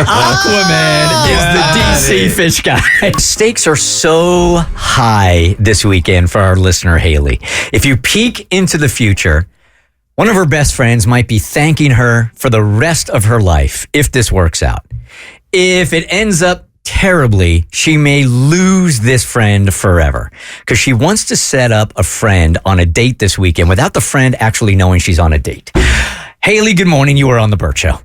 Aquaman is the DC fish guy. Stakes are so high this weekend for our listener, Haley. If you peek into the future, one of her best friends might be thanking her for the rest of her life if this works out. If it ends up terribly she may lose this friend forever because she wants to set up a friend on a date this weekend without the friend actually knowing she's on a date. Haley, good morning. You are on the Bert Show.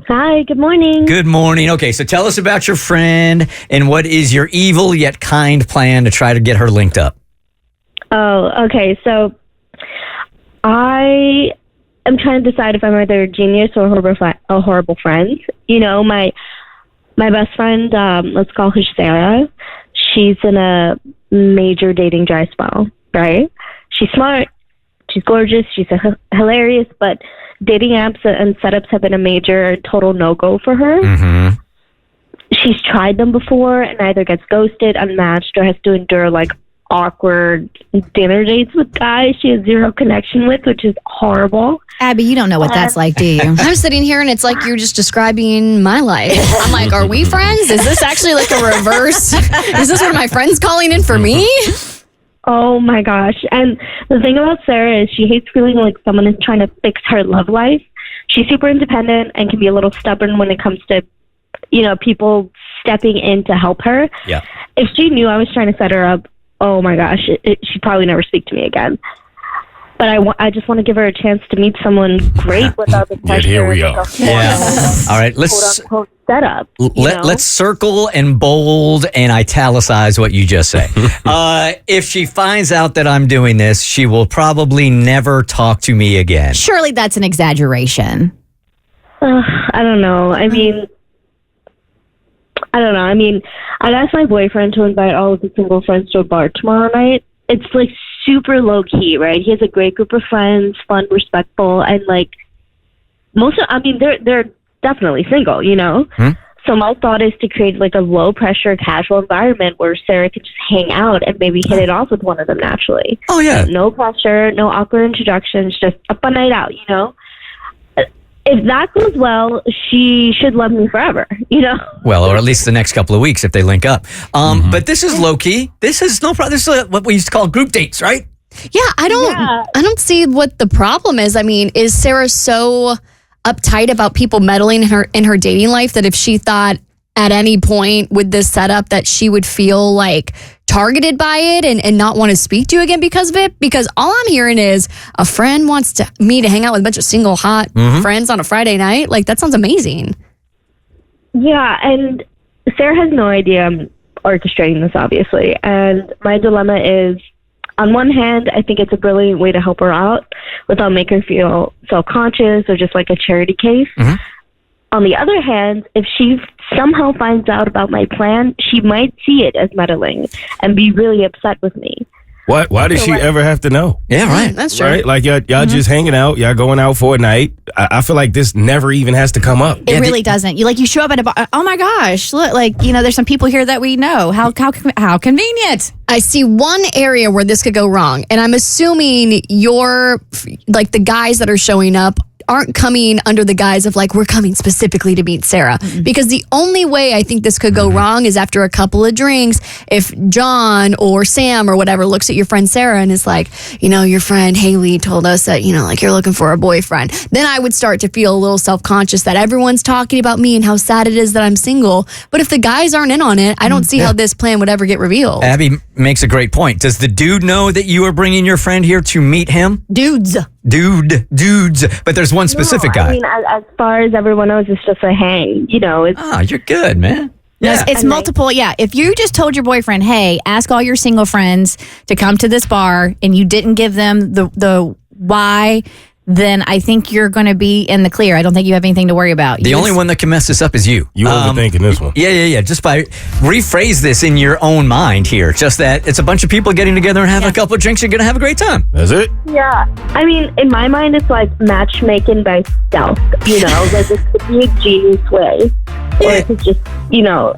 Hi, good morning. Good morning. Okay, so tell us about your friend and what is your evil yet kind plan to try to get her linked up? Oh, okay. So I am trying to decide if I'm either a genius or a horrible friend. You know, my best friend, let's call her Sarah. She's in a major dating dry spell, right? She's smart. She's gorgeous. She's hilarious, but dating apps and setups have been a major total no-go for her. Mm-hmm. She's tried them before and either gets ghosted, unmatched, or has to endure like awkward dinner dates with guys she has zero connection with, which is horrible. Abby, you don't know what that's like, do you? I'm sitting here and it's like you're just describing my life. I'm like, are we friends? Is this actually like a reverse? Is this one of my friends calling in for me? Oh my gosh. And the thing about Sarah is she hates feeling like someone is trying to fix her love life. She's super independent and can be a little stubborn when it comes to, you know, people stepping in to help her. Yeah. If she knew I was trying to set her up, oh my gosh, she'd probably never speak to me again. But I just want to give her a chance to meet someone great without the pressure. Here we are. Yeah. All right. Quote-unquote setup. Let's circle and bold and italicize what you just say. If she finds out that I'm doing this, she will probably never talk to me again. Surely that's an exaggeration. I don't know. I mean, I'd asked my boyfriend to invite all of his single friends to a bar tomorrow night. It's like super low key, right? He has a great group of friends, fun, respectful, and like they're definitely single, you know? So my thought is to create like a low pressure, casual environment where Sarah could just hang out and maybe hit it off with one of them naturally. Oh, yeah. No pressure, no awkward introductions, just a fun night out, you know? If that goes well, she should love me forever, you know? Well, or at least the next couple of weeks if they link up. But this is low key. This is no problem. This is what we used to call group dates, right? Yeah, I don't see what the problem is. I mean, is Sarah so uptight about people meddling in her dating life that if she thought at any point with this setup that she would feel like targeted by it and not want to speak to you again because of it? Because all I'm hearing is a friend wants me to hang out with a bunch of single hot friends on a Friday night. Like, that sounds amazing. Yeah, and Sarah has no idea I'm orchestrating this, obviously. And my dilemma is, on one hand, I think it's a brilliant way to help her out without making her feel self-conscious or just like a charity case. On the other hand, if she somehow finds out about my plan, she might see it as meddling and be really upset with me. What? Why does she ever have to know? Yeah, right. That's true. Right? Like, y'all just hanging out. Y'all going out for a night. I feel like this never even has to come up. It really doesn't. You show up at a bar. Oh my gosh! Look, like, you know, there's some people here that we know. How convenient. I see one area where this could go wrong, and I'm assuming the guys that are showing up aren't coming under the guise of like, we're coming specifically to meet Sarah. Because the only way I think this could go wrong is after a couple of drinks, if John or Sam or whatever looks at your friend Sarah and is like, you know, your friend Haley told us that, you know, like, you're looking for a boyfriend. Then I would start to feel a little self-conscious that everyone's talking about me and how sad it is that I'm single. But if the guys aren't in on it, I don't see how this plan would ever get revealed. Abby makes a great point. Does the dude know that you are bringing your friend here to meet him? Dudes. But there's one specific guy. I mean, as far as everyone knows, it's just a hang. You know, it's You're good, man. Yeah. It's multiple. Yeah. If you just told your boyfriend, hey, ask all your single friends to come to this bar and you didn't give them the why, then I think you're going to be in the clear. I don't think you have anything to worry about. The only one that can mess this up is you. You overthinking this one. Yeah. Just by rephrase this in your own mind here. Just that it's a bunch of people getting together and having a couple of drinks. You're going to have a great time. That's it? Yeah. I mean, in my mind, it's like matchmaking by stealth. You know, like it could be a genius way. Or it could just, you know,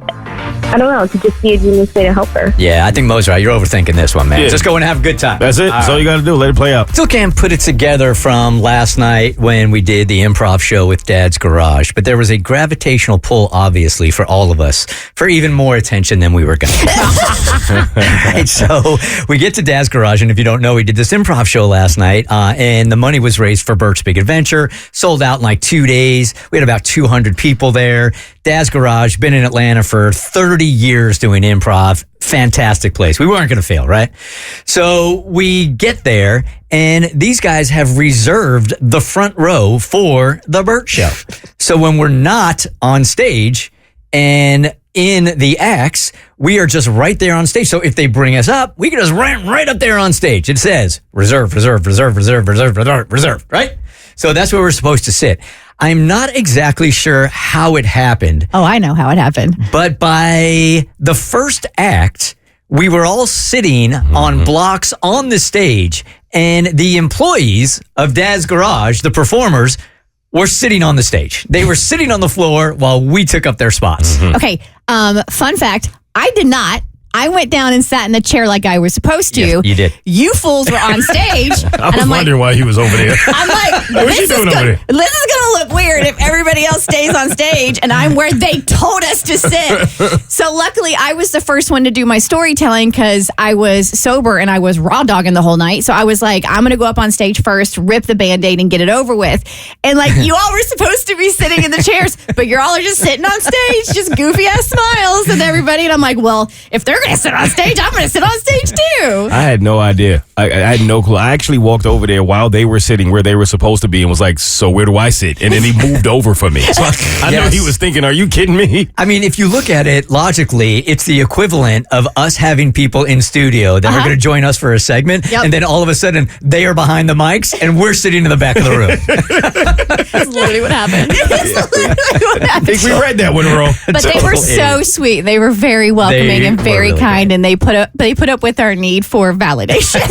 I don't know, it could just be a genius way to help her. Yeah, I think Mo's right. You're overthinking this one, man. Yeah. Just go and have a good time. That's it. That's all you got to do. Let it play out. Still can't put it together from last night when we did the improv show with Dad's Garage, but there was a gravitational pull, obviously, for all of us for even more attention than we were going to get. Right, so we get to Dad's Garage, and if you don't know, we did this improv show last night, and the money was raised for Bert's Big Adventure. Sold out in like 2 days. We had about 200 people there. Dad's Garage, been in Atlanta for 30 years doing improv. Fantastic place. We weren't going to fail, right? So we get there, and these guys have reserved the front row for the Bert Show. So when we're not on stage and in the acts, we are just right there on stage. So if they bring us up, we can just run right up there on stage. It says reserved, right? So that's where we're supposed to sit. I'm not exactly sure how it happened. Oh, I know how it happened. But by the first act, we were all sitting on blocks on the stage, and the employees of Dad's Garage, the performers, were sitting on the stage. They were sitting on the floor while we took up their spots. Okay, fun fact, I did not. I went down and sat in the chair like I was supposed to. Yes, you did. You fools were on stage. I was wondering why he was over there. I'm like, What's she doing over there? This is going to look weird if everybody else stays on stage and I'm where they told us to sit. So luckily, I was the first one to do my storytelling because I was sober and I was raw dogging the whole night. So I was like, I'm going to go up on stage first, rip the Band-Aid and get it over with. And like, you all were supposed to be sitting in the chairs, but you all are just sitting on stage, just goofy ass smiles and everybody. And I'm like, well, if they're going to sit on stage, I'm going to sit on stage too. I had no idea. I had no clue. I actually walked over there while they were sitting where they were supposed to be and was like, so where do I sit? And then he moved over for me. So I know he was thinking, are you kidding me? I mean, if you look at it logically, it's the equivalent of us having people in studio that are going to join us for a segment. Yep. And then all of a sudden, they are behind the mics and we're sitting in the back of the room. That's literally what happened. I think we read that one wrong. But they were so sweet. They were very welcoming They and very were really kind, and they put up with our need for validation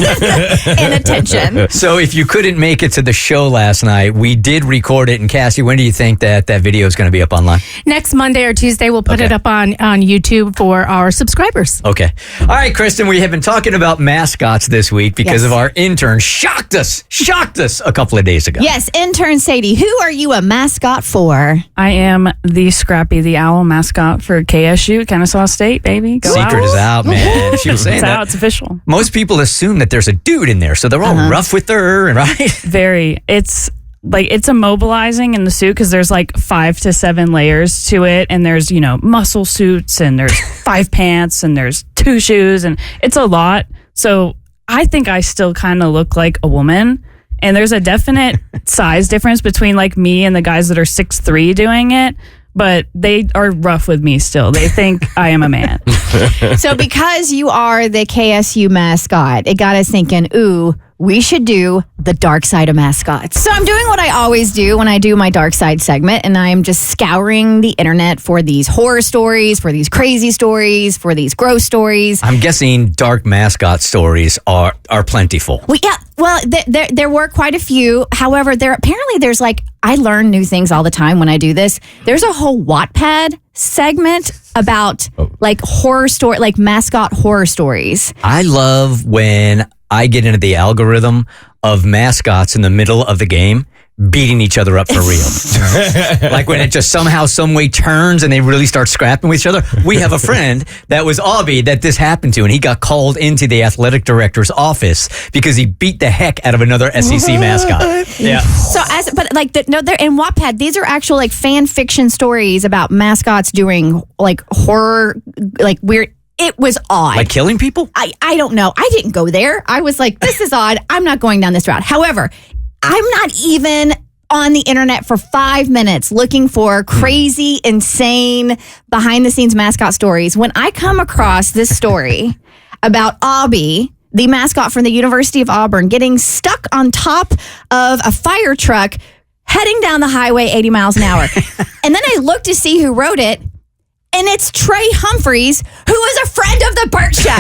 and attention. So if you couldn't make it to the show last night, we did record it. And Cassie, when do you think that video is going to be up online? Next Monday or Tuesday, we'll put it up on YouTube for our subscribers. Okay. All right, Kristen, we have been talking about mascots this week because of our intern shocked us a couple of days ago. Yes, intern Sadie, who are you a mascot for? I am the Scrappy the Owl mascot for KSU, Kennesaw State, baby. Go Secret Owls. is out, man. She was saying It's that. out. It's official. Most people assume that there's a dude in there, so they're all rough with her, right? Very. It's immobilizing in the suit because there's like 5 to 7 layers to it, and there's muscle suits, and there's 5 pants, and there's 2 shoes, and it's a lot. So I think I still kind of look like a woman, and there's a definite size difference between like me and the guys that are 6'3" doing it. But they are rough with me still. They think I am a man. So because you are the KSU mascot, it got us thinking, ooh, we should do the dark side of mascots. So I'm doing what I always do when I do my dark side segment, and I'm just scouring the internet for these horror stories, for these crazy stories, for these gross stories. I'm guessing dark mascot stories are plentiful. There were quite a few. However, there's like, I learn new things all the time when I do this. There's a whole Wattpad segment about like horror story, like mascot horror stories. I love when I get into the algorithm of mascots in the middle of the game beating each other up for real. Like when it just somehow, some way turns and they really start scrapping with each other. We have a friend that was Obby that this happened to, and he got called into the athletic director's office because he beat the heck out of another SEC mascot. Yeah. So they're in Wattpad. These are actual like fan fiction stories about mascots doing like horror, like weird. It was odd. Like killing people? I don't know. I didn't go there. I was like, this is odd. I'm not going down this route. However, I'm not even on the internet for 5 minutes looking for crazy, insane, behind-the-scenes mascot stories. When I come across this story about Obby, the mascot from the University of Auburn, getting stuck on top of a fire truck heading down the highway 80 miles an hour. And then I look to see who wrote it. And it's Trey Humphreys, who is a friend of the Bert Show.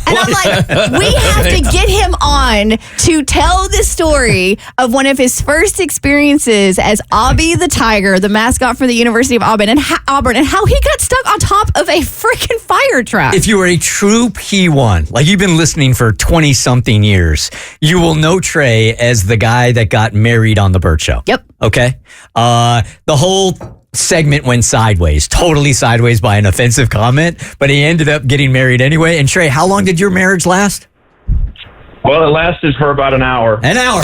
And I'm like, we have to get him on to tell the story of one of his first experiences as Obby the Tiger, the mascot for the University of Auburn, and how he got stuck on top of a freaking fire truck. If you are a true P1, like you've been listening for 20-something years, you will know Trey as the guy that got married on the Bert Show. Yep. Okay? The whole segment went sideways, totally sideways by an offensive comment, but he ended up getting married anyway. And Trey, how long did your marriage last? Well, it lasted for about an hour. An hour.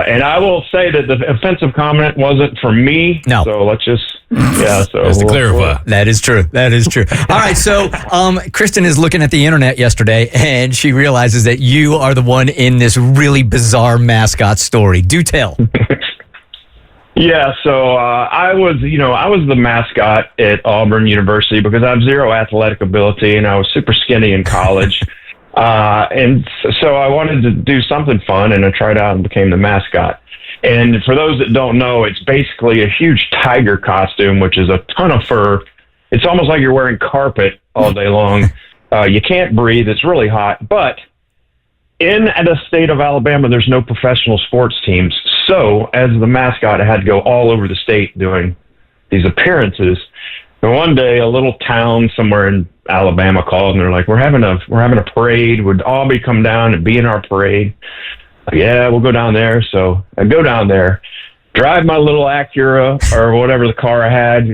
And I will say that the offensive comment wasn't for me. No. So let's just, So Just to clarify. That is true. That is true. All right. So, Kristen is looking at the internet yesterday, and she realizes that you are the one in this really bizarre mascot story. Do tell. Yeah, so I was the mascot at Auburn University because I have zero athletic ability and I was super skinny in college. And so I wanted to do something fun and I tried out and became the mascot. And for those that don't know, it's basically a huge tiger costume, which is a ton of fur. It's almost like you're wearing carpet all day long. You can't breathe. It's really hot. But in the state of Alabama, there's no professional sports teams. So as the mascot, I had to go all over the state doing these appearances. And one day, a little town somewhere in Alabama called, and they're like, "We're having a parade. Would Obby come down and be in our parade?" Like, yeah, we'll go down there. So I go down there, drive my little Acura or whatever the car I had,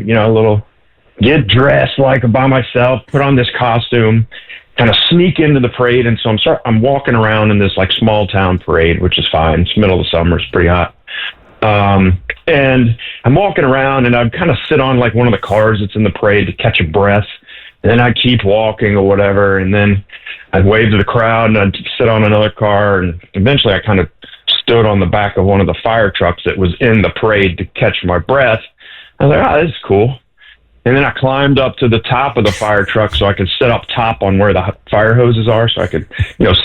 get dressed like by myself, put on this costume, kind of sneak into the parade. And so I'm walking around in this like small town parade, which is fine. It's middle of the summer. It's pretty hot. And I'm walking around and I'd kind of sit on like one of the cars that's in the parade to catch a breath. And then I'd keep walking or whatever. And then I'd wave to the crowd and I'd sit on another car. And eventually I kind of stood on the back of one of the fire trucks that was in the parade to catch my breath. I was like, oh, this is cool. And then I climbed up to the top of the fire truck so I could sit up top on where the fire hoses are so I could,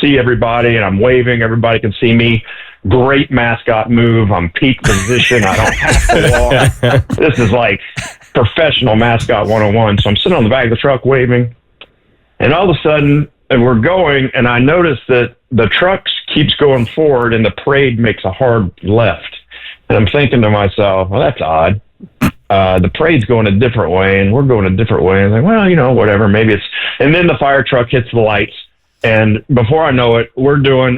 see everybody, and I'm waving. Everybody can see me. Great mascot move. I'm peak position. I don't have to walk. This is like professional mascot 101. So I'm sitting on the back of the truck waving. And all of a sudden, we're going, and I notice that the truck keeps going forward and the parade makes a hard left. And I'm thinking to myself, well, that's odd. The parade's going a different way and we're going a different way. I'm like, well, whatever, maybe it's, and then the fire truck hits the lights. And before I know it, we're doing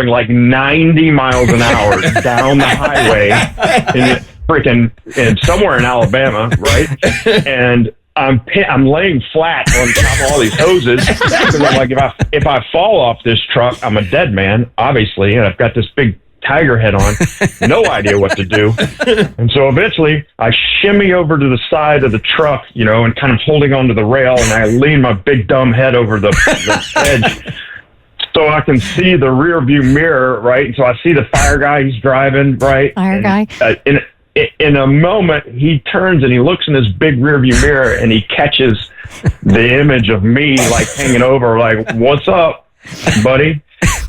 like 90 miles an hour down the highway in somewhere in Alabama. Right. And I'm laying flat on top of all these hoses because I'm like, if I fall off this truck, I'm a dead man, obviously. And I've got this big tiger head on, no idea what to do. And so eventually I shimmy over to the side of the truck, and kind of holding onto the rail, and I lean my big dumb head over the edge so I can see the rear view mirror, right? And so I see the fire guy, he's driving, right? Guy. In a moment, he turns and he looks in his big rear view mirror and he catches the image of me like hanging over, like, what's up, buddy?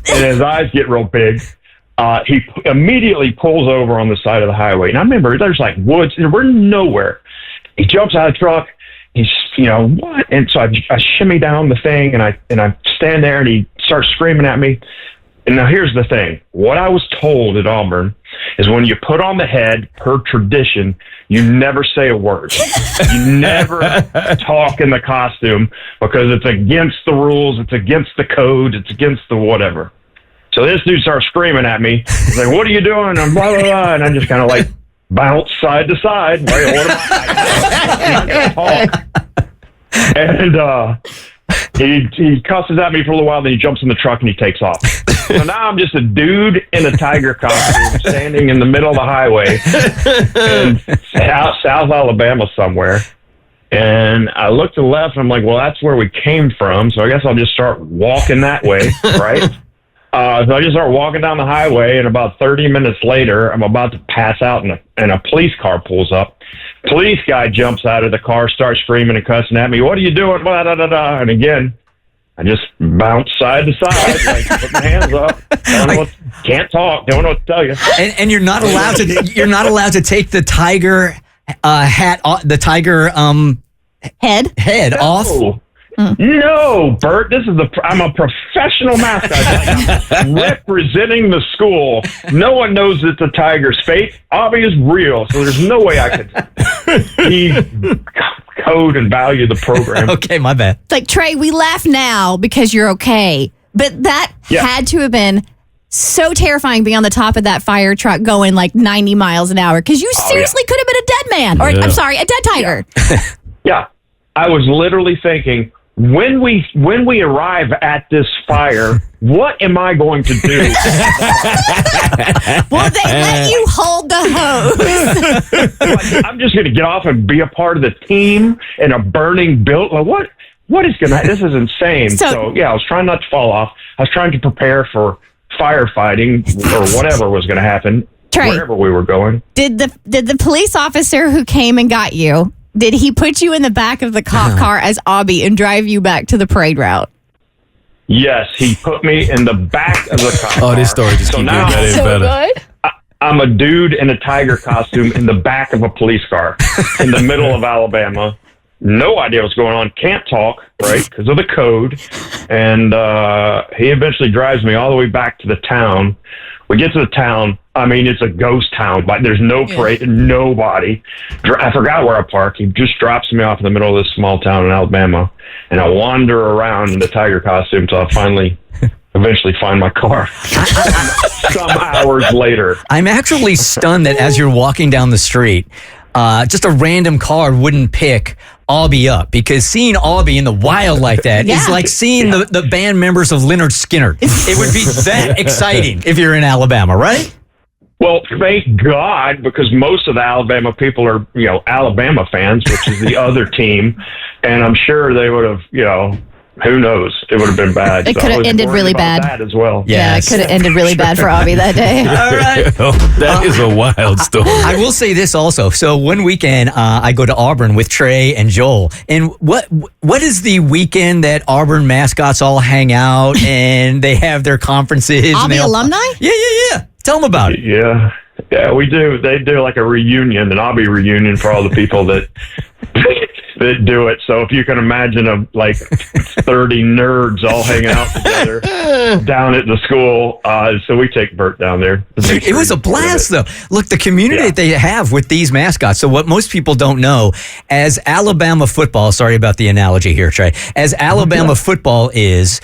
And his eyes get real big. He immediately pulls over on the side of the highway. And I remember there's like woods, and we're nowhere. He jumps out of the truck. He's, what? And so I shimmy down the thing and I stand there and he starts screaming at me. And now here's the thing. What I was told at Auburn is when you put on the head, per tradition, you never say a word. You never talk in the costume because it's against the rules. It's against the code. It's against the whatever. So this dude starts screaming at me. He's like, what are you doing? And blah, blah, blah. And I just kind of like bounce side to side. Like, what am I not gonna talk. And he cusses at me for a little while, then he jumps in the truck and he takes off. So now I'm just a dude in a tiger costume standing in the middle of the highway in South Alabama somewhere. And I look to the left and I'm like, well, that's where we came from. So I guess I'll just start walking that way, right? So I just start walking down the highway, and about 30 minutes later, I'm about to pass out, and a police car pulls up. Police guy jumps out of the car, starts screaming and cussing at me. What are you doing? Blah, blah, blah, blah. And again, I just bounce side to side, like put my hands up. Can't talk. Don't know what to tell you. And you're not allowed to. You're not allowed to take the tiger hat, the tiger Head off? No, Bert. I'm a professional mascot representing the school. No one knows it's a tiger's fate. Obby is real, so there's no way I could code and value the program. Okay, my bad. It's like, Trey, we laugh now because you're okay, but that had to have been so terrifying being on the top of that fire truck going like 90 miles an hour because you seriously could have been a dead man. Or, I'm sorry, a dead tiger. Yeah. I was literally thinking, when we arrive at this fire, what am I going to do? Well, they let you hold the hose. I'm just going to get off and be a part of the team in a burning building. What is going to? This is insane. So I was trying not to fall off. I was trying to prepare for firefighting or whatever was going to happen. Trey, wherever we were going. Did the police officer who came and got you? Did he put you in the back of the cop car as Obby and drive you back to the parade route? Yes, he put me in the back of the cop car. Oh, this story just keeps getting better and better. I'm a dude in a tiger costume in the back of a police car in the middle of Alabama. No idea what's going on. Can't talk, right, because of the code. And he eventually drives me all the way back to the town. We get to the town. I mean, it's a ghost town, but there's no parade, nobody. I forgot where I parked. He just drops me off in the middle of this small town in Alabama, and I wander around in the tiger costume until I eventually find my car. Some hours later. I'm actually stunned that as you're walking down the street, just a random car wouldn't pick Obby up, because seeing Obby in the wild like that is like seeing the band members of Lynyrd Skynyrd. It would be that exciting if you're in Alabama, right? Well, thank God, because most of the Alabama people are, Alabama fans, which is the other team. And I'm sure they would have, who knows? It would have been bad. It could have ended really bad. That as well. Yeah, it could have ended really bad for Obby that day. All right. That is a wild story. I will say this also. So one weekend, I go to Auburn with Trey and Joel. And what is the weekend that Auburn mascots all hang out and they have their conferences? Obby alumni? Yeah. Tell them about it. Yeah, we do. They do like a reunion, an Obby reunion for all the people that do it. So if you can imagine 30 nerds all hanging out together down at the school. So we take Bert down there. It was a blast, though. Look, the community that they have with these mascots. So what most people don't know, as Alabama football, sorry about the analogy here, Trey, as Alabama football is,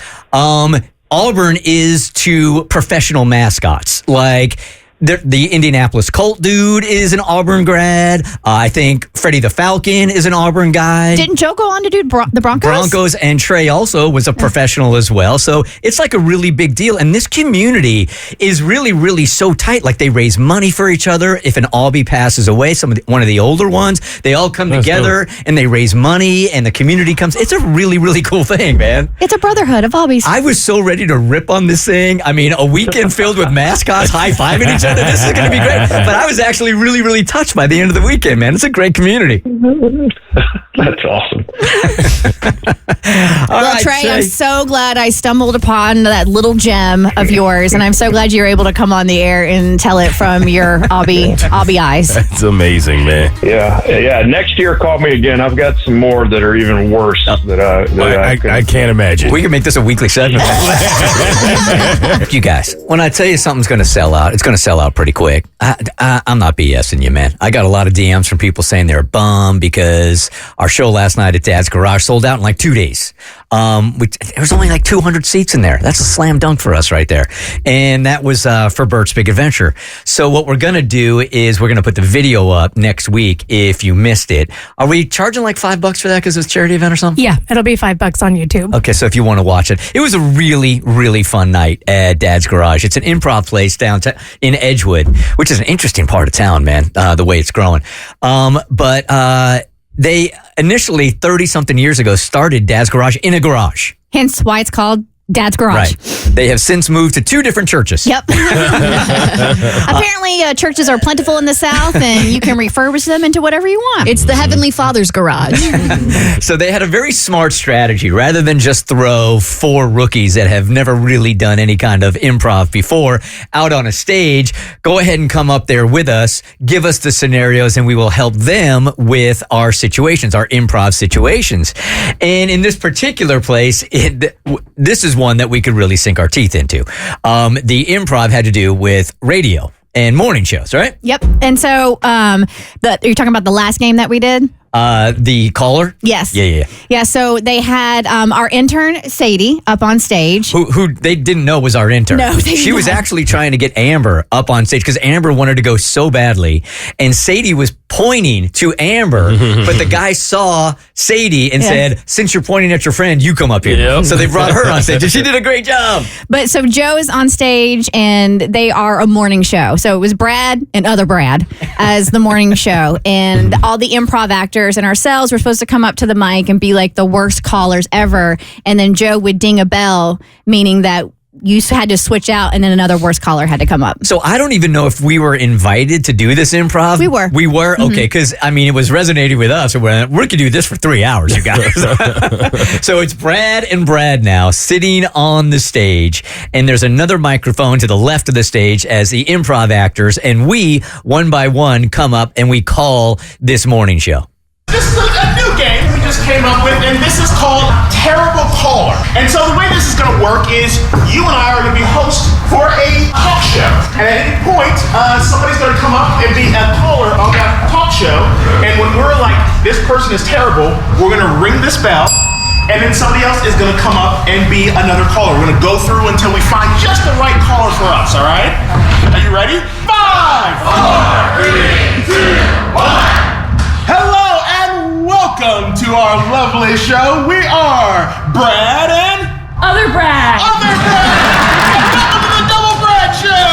Auburn is to professional mascots. Like, the Indianapolis Colt dude is an Auburn grad. I think Freddie the Falcon is an Auburn guy. Didn't Joe go on to do the Broncos? Broncos, and Trey also was a professional as well. So it's like a really big deal. And this community is really, really so tight. Like, they raise money for each other. If an Obby passes away, one of the older ones, they all come together and they raise money, and the community comes. It's a really, really cool thing, man. It's a brotherhood of Obbies. I was so ready to rip on this thing. I mean, a weekend filled with mascots high-fiving each other. This is going to be great. But I was actually really, really touched by the end of the weekend, man. It's a great community. That's awesome. Well, right, Trey, I'm so glad I stumbled upon that little gem of yours, and I'm so glad you were able to come on the air and tell it from your Obby eyes. That's amazing, man. Yeah. Next year, call me again. I've got some more that are even worse. I can't imagine. We can make this a weekly segment. You guys, when I tell you something's going to sell out, it's going to sell out pretty quick. I'm not BSing you, man. I got a lot of DMs from people saying they're bummed because our show last night at Dad's Garage sold out in like 2 days. There was only like 200 seats in there. That's a slam dunk for us right there. And that was for Bert's Big Adventure. So what we're going to do is we're going to put the video up next week if you missed it. Are we charging like $5 for that because it's a charity event or something? Yeah, it'll be $5 on YouTube. Okay, so if you want to watch it. It was a really, really fun night at Dad's Garage. It's an improv place downtown in Edgewood, which is an interesting part of town, man, the way it's growing. But they initially, 30-something years ago, started Dad's Garage in a garage. Hence why it's called Dad's garage. Right. They have since moved to 2 different churches. Yep. Apparently, churches are plentiful in the South, and you can refurbish them into whatever you want. It's the Heavenly Father's garage. So they had a very smart strategy. Rather than just throw 4 rookies that have never really done any kind of improv before out on a stage, go ahead and come up there with us, give us the scenarios, and we will help them with our situations, our improv situations. And in this particular place, this is one that we could really sink our teeth into. The improv had to do with radio and morning shows, right? Yep. And so you're talking about the last game that we did? The caller? Yes. Yeah. Yeah, so they had our intern, Sadie, up on stage. Who they didn't know was our intern. No, they She was didn't. actually trying to get Amber up on stage because Amber wanted to go so badly. And Sadie was pointing to Amber, but the guy saw Sadie and said, since you're pointing at your friend, you come up here. Yep. So they brought her on stage and she did a great job. But so Joe is on stage, and they are a morning show. So it was Brad and other Brad as the morning show. And all the improv actors and ourselves were supposed to come up to the mic and be like the worst callers ever. And then Joe would ding a bell, meaning that you had to switch out, and then another worst caller had to come up. So I don't even know if we were invited to do this improv. We were. We were? Okay, because, I mean, it was resonating with us. We could do this for 3 hours, you guys. So it's Brad and Brad now sitting on the stage, and there's another microphone to the left of the stage as the improv actors, and we, one by one, come up and we call this morning show. This is a new game we just came up with, and this is called Terrible Caller. And so the way this is going to work is you and I are going to be hosts for a talk show. And at any point, somebody's going to come up and be a caller on that talk show. And when we're like, this person is terrible, we're going to ring this bell. And then somebody else is going to come up and be another caller. We're going to go through until we find just the right caller for us, all right? Are you ready? 5, 4, 3, 2, 1. Hello and welcome to our lovely show. We are Brad and Other Brad. Other Brad. Welcome to the Double Brad Show.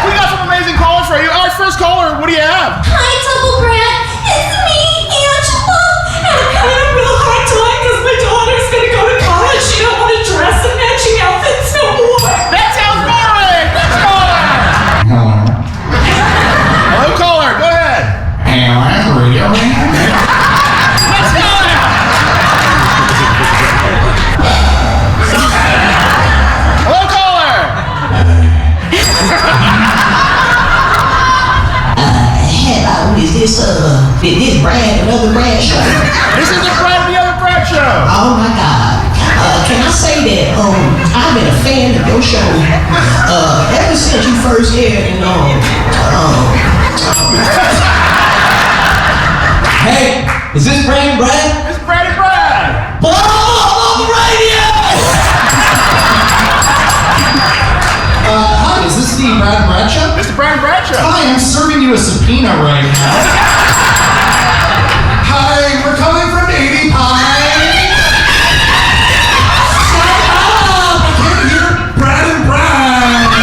We got some amazing callers for you. All right, first caller, what do you have? Hi, Double Brad. It's me, Angela. And I'm having a real hard time because my daughter's going to go to college. She don't want to dress in matching outfits no more. That sounds boring. Next caller. Hello, caller. Go ahead. Let's go. Hello, caller. Hello, is this Brad, another Brad show? This is the Brad and the Other Brad Show. Oh my God. Can I say that I've been a fan of your show ever since you first aired and Hey, is this Brad and Brad? It's Brad and Brad. Oh, on the radio! Hi, is this the Brad and Brad show? This is the Brad and Brad Show. Hi, I'm serving you a subpoena right now. Hi, we're coming from 80 Pie. Shut up! I can't hear Brad and Brad.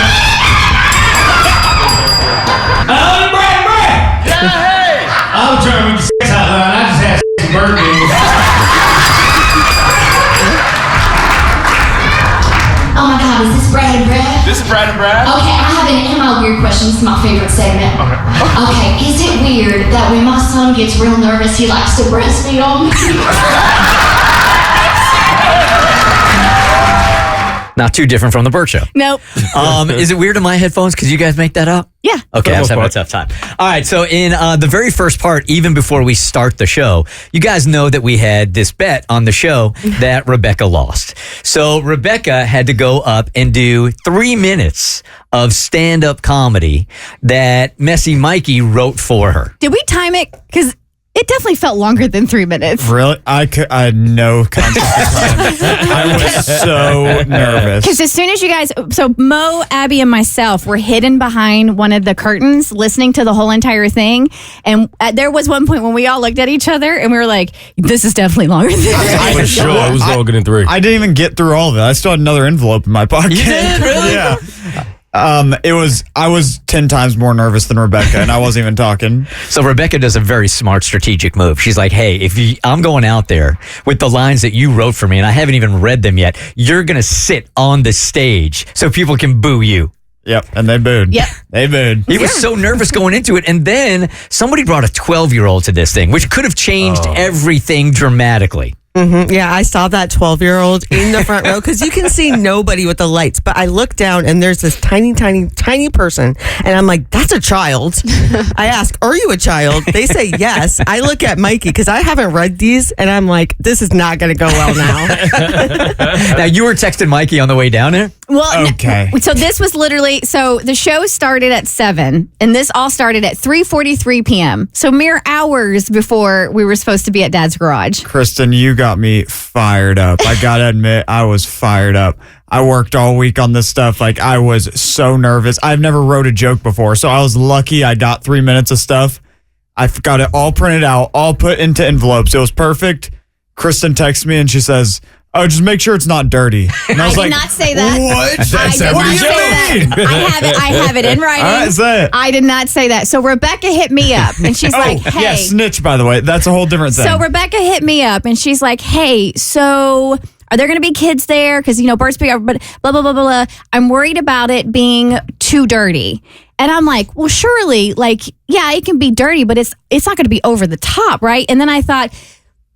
Hello, Brad and Brad. Yeah, hey. I'm trying to sex hotline. I just had a birthday. Oh my God, is this Brad and Brad? This is Brad and Brad. Okay, I have a weird question. This is my favorite segment. Okay, is it weird that when my son gets real nervous, he likes to breastfeed on me? Not too different from the Bert Show. Nope. Is it weird in my headphones? Because you guys make that up? Yeah. Okay, I was having a tough time. All right, so in the very first part, even before we start the show, you guys know that we had this bet on the show that Rebecca lost. So Rebecca had to go up and do 3 minutes of stand-up comedy that Messy Mikey wrote for her. Did we time it? Because it definitely felt longer than 3 minutes. Really? I had no concept of time. I was so nervous. Because as soon as you guys, so Moe, Abby, and myself were hidden behind one of the curtains listening to the whole entire thing. And there was one point when we all looked at each other and we were like, this is definitely longer than For sure, it was longer than 3. I didn't even get through all of it. I still had another envelope in my pocket. You did? Really? Yeah. I was 10 times more nervous than Rebecca, and I wasn't even talking. So Rebecca does a very smart strategic move. She's like, hey, I'm going out there with the lines that you wrote for me, and I haven't even read them yet. You're going to sit on the stage so people can boo you. Yep, and they booed. Yep. They booed. He was so nervous going into it, and then somebody brought a 12-year-old to this thing, which could have changed everything dramatically. Mm-hmm. Yeah, I saw that 12-year-old in the front row because you can see nobody with the lights. But I look down and there's this tiny, tiny, tiny person. And I'm like, that's a child. I ask, are you a child? They say yes. I look at Mikey because I haven't read these. And I'm like, this is not going to go well now. Now, you were texting Mikey on the way down there? Well, Okay. So this was literally, so the show started at 7 and this all started at 3:43 p.m. So mere hours before we were supposed to be at Dad's garage. Kristen, you got me fired up. I gotta admit, I was fired up. I worked all week on this stuff. Like, I was so nervous. I've never wrote a joke before, so I was lucky I got 3 minutes of stuff. I got it all printed out, all put into envelopes. It was perfect. Kristen texts me and she says, oh, just make sure it's not dirty. And I was I like, did not say that. What? I did What not do say you that. mean? I have it in writing. All right, say it. I did not say that. So Rebecca hit me up and she's like, hey. Yeah, snitch, by the way. That's a whole different thing. So Rebecca hit me up and she's like, hey, so are there going to be kids there? Because, Bert's big, but blah, blah, blah, blah, blah. I'm worried about it being too dirty. And I'm like, well, surely, yeah, it can be dirty, but it's not going to be over the top, right? And then I thought,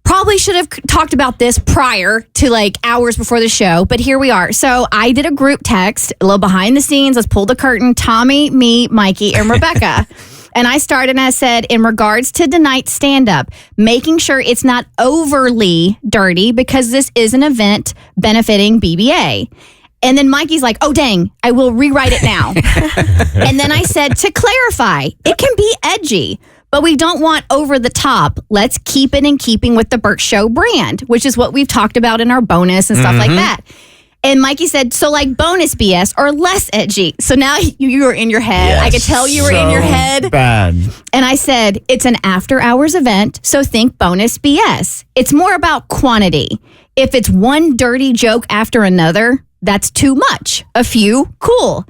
probably should have talked about this prior to hours before the show, but here we are. So I did a group text, a little behind the scenes. Let's pull the curtain. Tommy, me, Mikey, and Rebecca. And I started and I said, in regards to tonight's stand-up, making sure it's not overly dirty because this is an event benefiting BBA. And then Mikey's like, oh, dang, I will rewrite it now. And then I said, to clarify, it can be edgy, but we don't want over the top. Let's keep it in keeping with the Bert Show brand, which is what we've talked about in our bonus and stuff like that. And Mikey said, so bonus BS or less edgy. So now you were in your head. Yes, I could tell you were in your head. Bad. And I said, it's an after hours event, so think bonus BS. It's more about quantity. If it's one dirty joke after another, that's too much. A few, cool.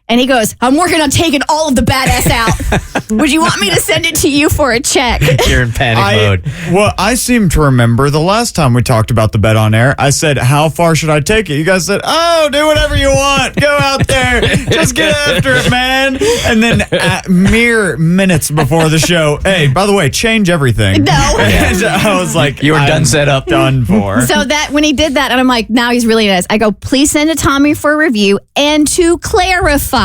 And he goes, I'm working on taking all of the badass out. Would you want me to send it to you for a check? You're in panic mode. Well, I seem to remember the last time we talked about the bet on air, I said, how far should I take it? You guys said, oh, do whatever you want. Go out there. Just get after it, man. And then mere minutes before the show, hey, by the way, change everything. No. And I was like, You were done set up. Done for. So that when he did that, and I'm like, now he's really nice. I go, please send it to Tommy for a review. And to clarify,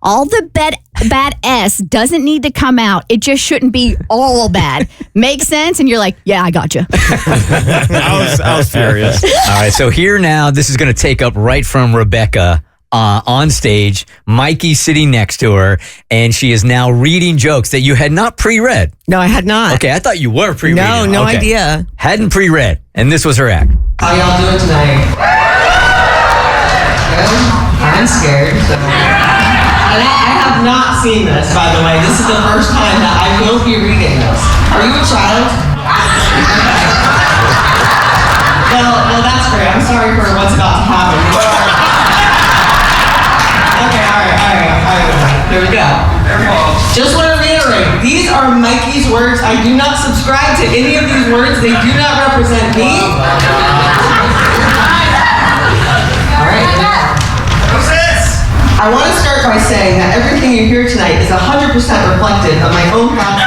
all the bad S doesn't need to come out. It just shouldn't be all bad. Makes sense? And you're like, yeah, I got you. I was furious. All right, so here now, this is going to take up right from Rebecca on stage. Mikey sitting next to her, and she is now reading jokes that you had not pre-read. No, I had not. Okay, I thought you were pre-reading. No Okay. idea. Hadn't pre-read, and this was her act. How y'all doing tonight? Good? I'm scared. So. And I have not seen this, by the way. This is the first time that I will be reading this. Are you a child? Well, that's great. I'm sorry for what's about to happen. Okay, all right. Here we go. Just want to reiterate, these are Mikey's words. I do not subscribe to any of these words. They do not represent me. All right. I want to start by saying that everything you hear tonight is 100% reflective of my own thoughts.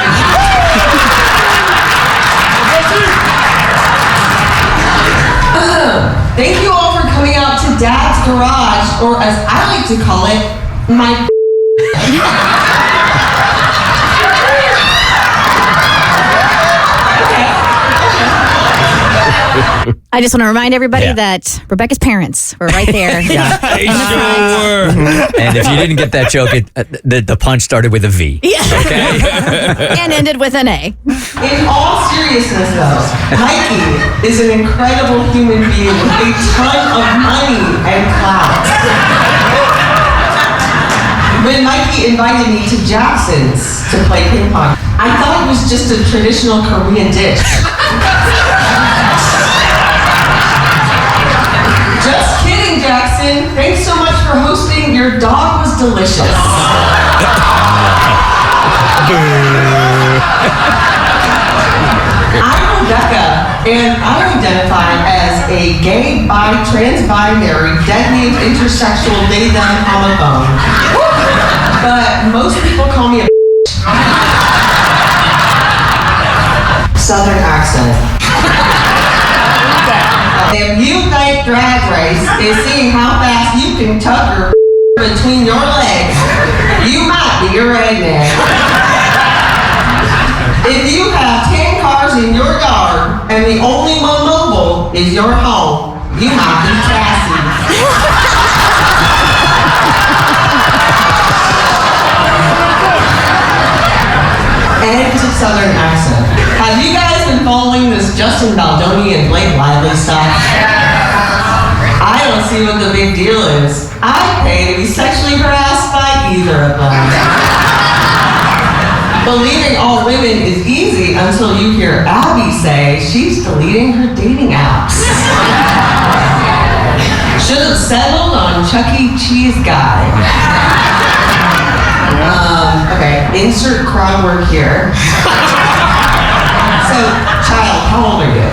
Thank you all for coming out to Dad's garage, or as I like to call it, my I just want to remind everybody that Rebecca's parents were right there. And if you didn't get that joke, the punch started with a V. Yeah. Okay? And ended with an A. In all seriousness, though, Mikey is an incredible human being with a ton of money and clout. When Mikey invited me to Jackson's to play ping pong, I thought it was just a traditional Korean dish. Just kidding, Jackson. Thanks so much for hosting your Your dog was delicious. I'm Rebecca, and I identify as a gay, bi, trans-binary, dead-named, intersexual, they-them homophone. But most people call me a Southern accent. If you think Drag Race is seeing how fast you can tuck your between your legs, you might be a redneck. If you have 10 cars in your yard and the only one mobile is your home, you might be Cassie. And it's a Southern accent. Have you guys been following this Justin Baldoni and Blake Lively stuff? I don't see what the big deal is. I pay to be sexually harassed by either of them. Believing all women is easy until you hear Abby say she's deleting her dating apps. Should have settled on Chuck E. Cheese guy. Okay, insert crowd work here. So, child, how old are you?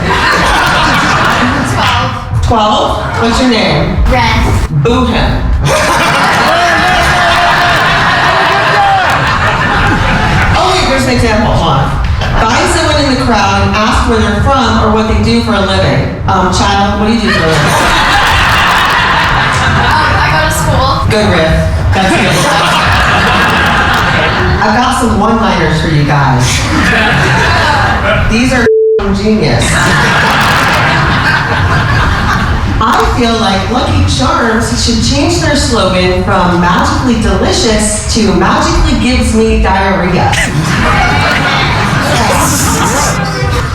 12. 12? What's your name? Red. Boo him. Oh wait, there's an example. Hold on. Find someone in the crowd and ask where they're from or what they do for a living. Child, what do you do for a living? I go to school. Good riff. That's good. I've got some one-liners for you guys. These are genius. I feel like Lucky Charms should change their slogan from magically delicious to magically gives me diarrhea.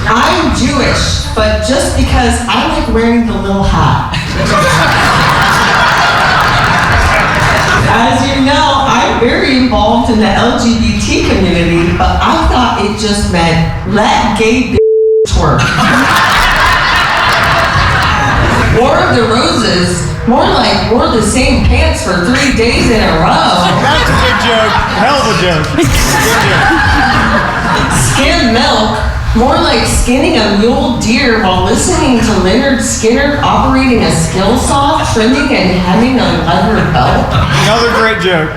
I'm Jewish, but just because I like wearing the little hat. As you know, I'm very involved in the LGBT community, but I thought it just meant let gay twerk. War of the Roses, more like wore the same pants for 3 days in a row. That's a good joke. Hell of a joke. Good joke. Skim milk, more like skinning a mule deer while listening to Leonard Skinner operating a skill saw, trimming and hemming a leather belt. Another great joke.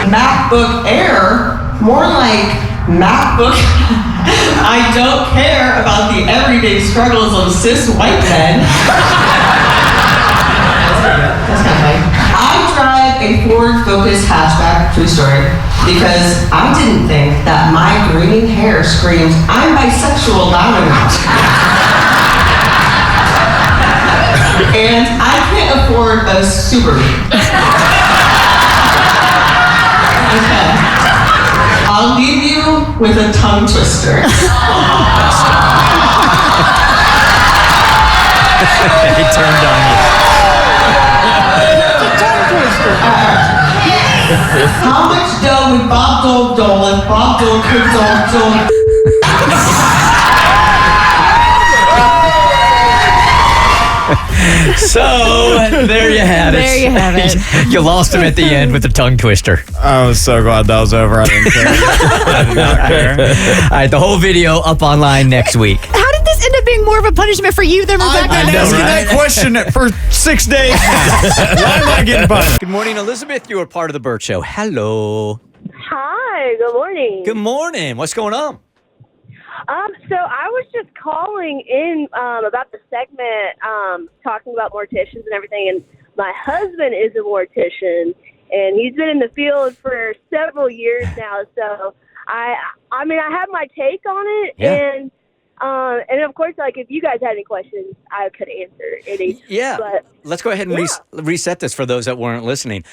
MacBook Air, more like MacBook. I don't care about the everyday struggles of cis white men. That's kind of funny. I drive a Ford Focus hatchback, true story, because I didn't think that my greening hair screamed, I'm bisexual loud enough. And I can't afford a Subaru. Okay. I'll leave you with a tongue twister. He turned on you. How much dough would Bob Dole dole if Bob Dole could dole? So there you have it. There you have it. You lost him at the end with the tongue twister. I was so glad that was over. I didn't care. I did not care. All right, the whole video up online next week. How did this end up being more of a punishment for you than Rebecca? I've been asking that question for 6 days. Why am I getting punished? Good morning, Elizabeth. You are part of the Bert Show. Hello. Hi, good morning. Good morning. What's going on? So I was just calling in about the segment talking about morticians and everything, and my husband is a mortician, and he's been in the field for several years now. So I mean, I have my take on it, and of course, like if you guys had any questions, I could answer any. Yeah. But let's go ahead and reset this for those that weren't listening.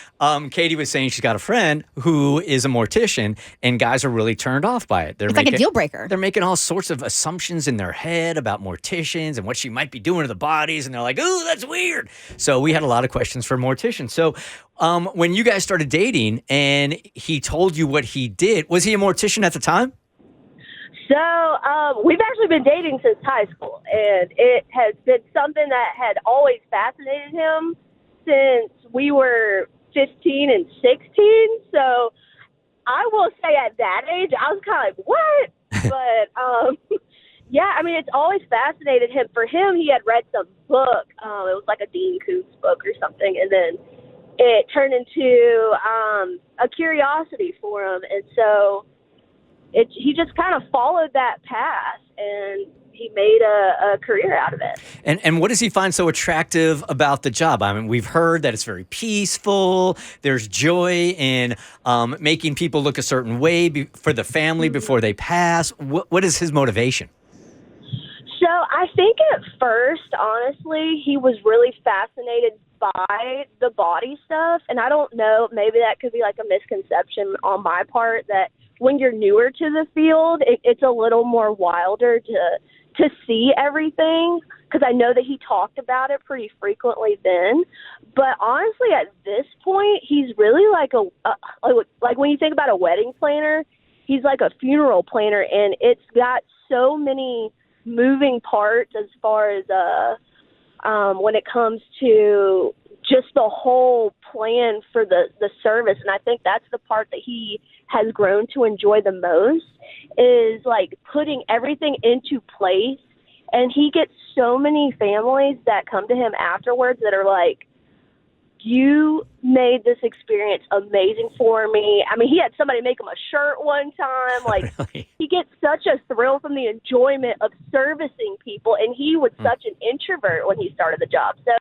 Katie was saying she's got a friend who is a mortician, and guys are really turned off by it. It's like a deal breaker. They're making all sorts of assumptions in their head about morticians and what she might be doing to the bodies, and they're like, "Ooh, that's weird." So we had a lot of questions for morticians. So when you guys started dating, and he told you what he did, was he a mortician at the time? So we've actually been dating since high school, and it has been something that had always fascinated him. since we were 15 and 16. So I will say at that age, I was kind of like, what? But, yeah, I mean, it's always fascinated him. For him, he had read some book. It was like a Dean Koontz book or something. And then it turned into a curiosity for him. And so he just kind of followed that path, and he made a career out of it. And what does he find so attractive about the job? I mean, we've heard that it's very peaceful. There's joy in making people look a certain way for the family before they pass. What is his motivation? So I think at first, honestly, he was really fascinated by the body stuff. And I don't know, maybe that could be like a misconception on my part that when you're newer to the field, it's a little more wilder to see everything, because I know that he talked about it pretty frequently then. But honestly, at this point, he's really like like when you think about a wedding planner, he's like a funeral planner, and it's got so many moving parts as far as when it comes to just the whole plan for the service. And I think that's the part that he has grown to enjoy the most, is like putting everything into place. And he gets so many families that come to him afterwards that are like, you made this experience amazing for me. I mean, he had somebody make him a shirt one time. Like, really? He gets such a thrill from the enjoyment of servicing people, and he was such an introvert when he started the job. So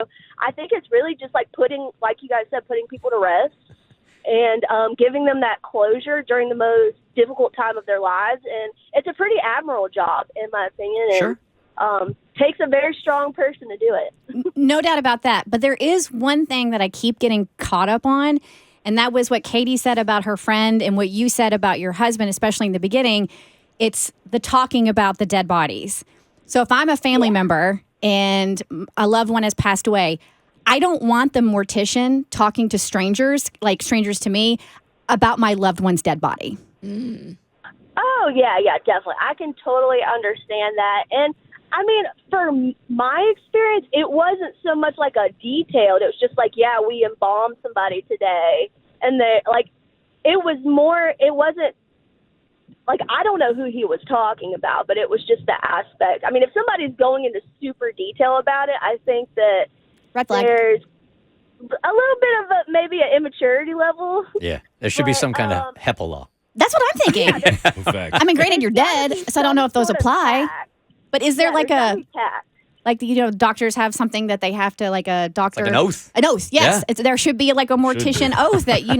I think it's really just like putting, like you guys said, putting people to rest and giving them that closure during the most difficult time of their lives. And it's a pretty admirable job, in my opinion. Sure. And takes a very strong person to do it. No doubt about that. But there is one thing that I keep getting caught up on, and that was what Katie said about her friend and what you said about your husband, especially in the beginning. It's the talking about the dead bodies. So if I'm a family member and a loved one has passed away, I don't want the mortician talking to strangers, like strangers to me, about my loved one's dead body. Oh, yeah, definitely. I can totally understand that. And I mean, for my experience, it wasn't so much like a detailed. It was just like, yeah, we embalmed somebody today. And they like, it was more, it wasn't like, I don't know who he was talking about, but it was just the aspect. I mean, if somebody's going into super detail about it, I think that there's a little bit of maybe an immaturity level. Yeah, there should be some kind of HEPA law. That's what I'm thinking. I mean, granted, you're dead, so I don't know if those apply. But is there like doctors have something that they have to, like a doctor, like an oath. An oath, yes. Yeah. There should be like a mortician oath that you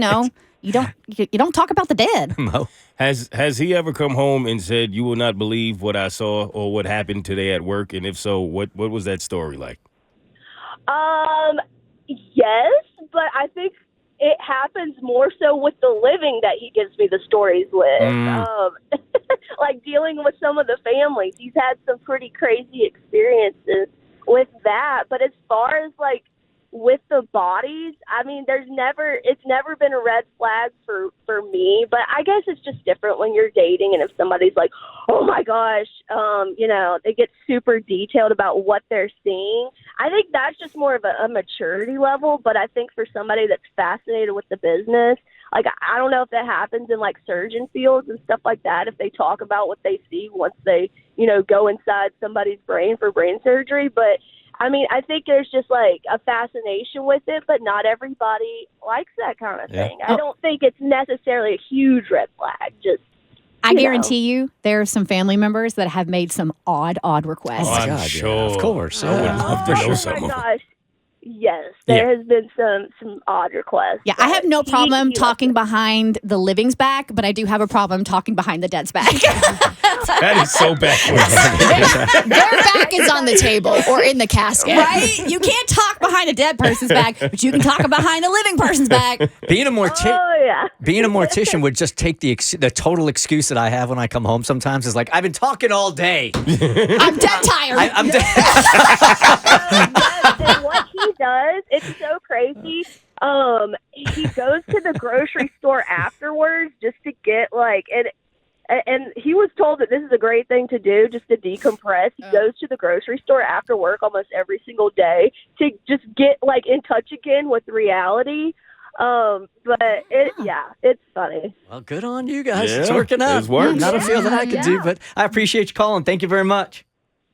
don't talk about the dead. Mo. Has he ever come home and said, "You will not believe what I saw or what happened today at work"? And if so, what was that story like? Yes, but I think it happens more so with the living that he gives me the stories with. Like dealing with some of the families. He's had some pretty crazy experiences with that. But as far as like with the bodies, I mean, it's never been a red flag for me, but I guess it's just different when you're dating. And if somebody's like, oh my gosh, they get super detailed about what they're seeing. I think that's just more of a maturity level. But I think for somebody that's fascinated with the business, like, I don't know if that happens in like surgeon fields and stuff like that, if they talk about what they see once they, go inside somebody's brain for brain surgery. But I mean, I think there's just like a fascination with it, but not everybody likes that kind of thing. I don't think it's necessarily a huge red flag. Just, I guarantee you there are some family members that have made some odd requests. Oh, I'm sure. Yeah, of course. I would love to know some oh of my them. gosh. Yes, there has been some odd requests. Yeah, I have no problem talking behind the living's back, but I do have a problem talking behind the dead's back. That is so backwards. Their back is on the table or in the casket. Right? You can't talk behind a dead person's back, but you can talk behind a living person's back. Being a mortician would just take the total excuse that I have when I come home sometimes is like, I've been talking all day. I'm dead tired. I'm dead. And what he does, it's so crazy. He goes to the grocery store afterwards just to get like, and And he was told that this is a great thing to do just to decompress. He goes to the grocery store after work almost every single day to just get like in touch again with reality. But it's funny. Well, good on you guys. Yeah, It's working out. it's working. Not a feel that I could do, but I appreciate you calling. Thank you very much.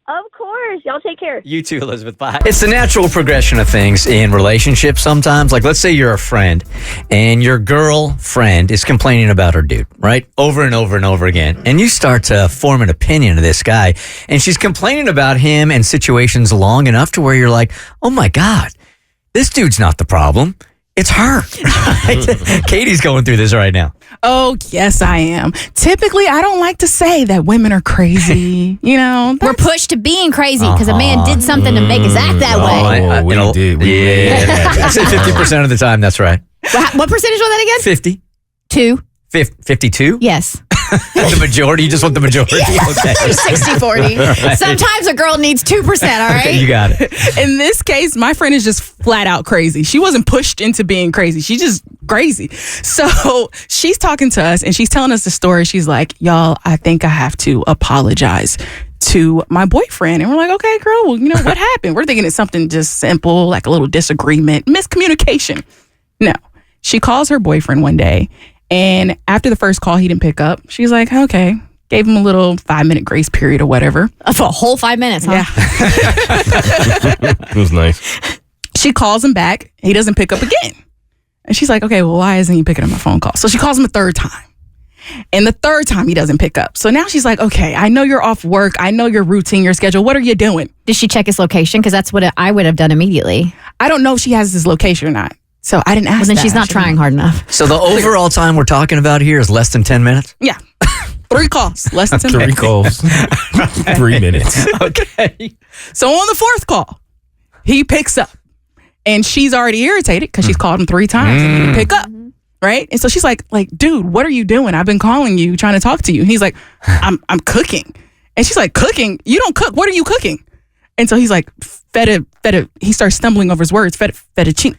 Of course. Y'all take care. You too, Elizabeth. Bye. It's the natural progression of things in relationships sometimes. Like, let's say you're a friend and your girlfriend is complaining about her dude, right? Over and over and over again. And you start to form an opinion of this guy. And she's complaining about him and situations long enough to where you're like, oh my God, this dude's not the problem. It's her. Katie's going through this right now. Oh, yes, I am. Typically, I don't like to say that women are crazy. You know, we're pushed to being crazy because a man did something to make us act that way. We did. I say 50% of the time, that's right. What percentage was that again? 50. 2. 52? Yes. The majority? You just want the majority? Okay. 60-40. Right. Sometimes a girl needs 2%, all right? Okay, you got it. In this case, my friend is just flat out crazy. She wasn't pushed into being crazy. She's just crazy. So she's talking to us and she's telling us the story. She's like, y'all, I think I have to apologize to my boyfriend. And we're like, okay, girl, well, you know, what happened? We're thinking it's something just simple, like a little disagreement, miscommunication. No. She calls her boyfriend one day. And after the first call, he didn't pick up. She's like, okay. Gave him a little 5-minute grace period or whatever. For a whole 5 minutes, huh? Yeah. It was nice. She calls him back. He doesn't pick up again. And she's like, okay, well, why isn't he picking up my phone call? So she calls him a third time. And the third time, he doesn't pick up. So now she's like, okay, I know you're off work. I know your routine, your schedule. What are you doing? Did she check his location? Because that's what I would have done immediately. I don't know if she has his location or not. So I didn't ask Well, then that, she's not actually. trying hard enough. So the overall time we're talking about here is less than 10 minutes? Yeah. 3 calls. Less than 10 3 minutes. calls. 3 minutes. Okay. So on the 4th call, he picks up. And she's already irritated because she's called him 3 times and he didn't pick up. Right? And so she's like, dude, what are you doing? I've been calling you, trying to talk to you. And he's like, I'm cooking. And she's like, cooking? You don't cook. What are you cooking? And so he's like, feta. He starts stumbling over his words. Fettuccine.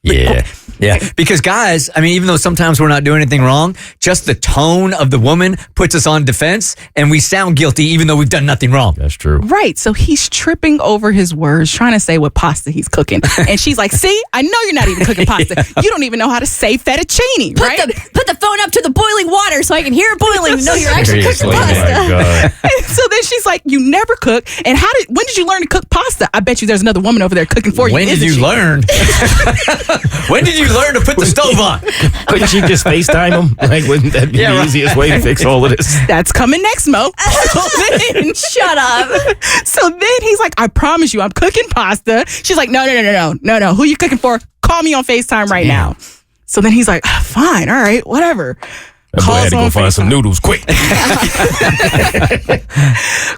Yeah. Because guys, I mean, even though sometimes we're not doing anything wrong, just the tone of the woman puts us on defense and we sound guilty even though we've done nothing wrong. That's true. Right. So he's tripping over his words, trying to say what pasta he's cooking. And she's like, see, I know you're not even cooking pasta. You don't even know how to say fettuccine, right? Put the phone up to the boiling water so I can hear it boiling. No, you're actually cooking Seriously, pasta. my God. And so then she's like, you never cook. And when did you learn to cook pasta? I bet you there's another woman over there cooking for you. When did isn't you she? learn? When did you learn to put the stove on? Couldn't she just FaceTime him? Like, wouldn't that be the easiest way to fix all of this? That's coming next, Mo. Shut up. So then he's like, I promise you, I'm cooking pasta. She's like, no. Who you cooking for? Call me on FaceTime right now. So then he's like, fine, all right, whatever. That boy had to go find some noodles quick.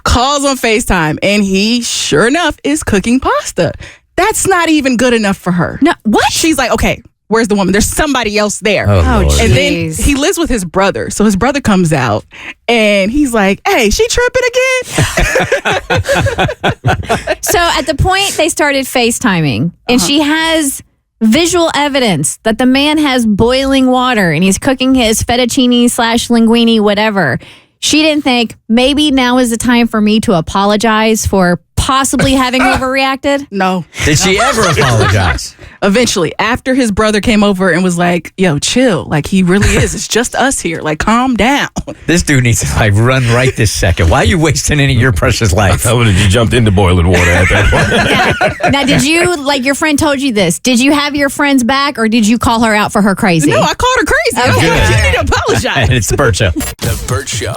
Calls on FaceTime, and he, sure enough, is cooking pasta. That's not even good enough for her. No, what? She's like, okay, where's the woman? There's somebody else there. Oh, Lord. And then he lives with his brother. So his brother comes out, and he's like, hey, she tripping again? So at the point they started FaceTiming, and she has visual evidence that the man has boiling water and he's cooking his fettuccine / linguine, whatever. She didn't think maybe now is the time for me to apologize for possibly having overreacted. No. Did she ever apologize? Eventually, after his brother came over and was like, yo, chill. Like, he really is. It's just us here. Like, calm down. This dude needs to run right this second. Why are you wasting any of your precious life? How would you jumped into boiling water at that point? Now, did you, like your friend told you this, did you have your friend's back or did you call her out for her crazy? No, I called her crazy. I was like, you need to apologize. And it's the Bert Show. The Bert Show.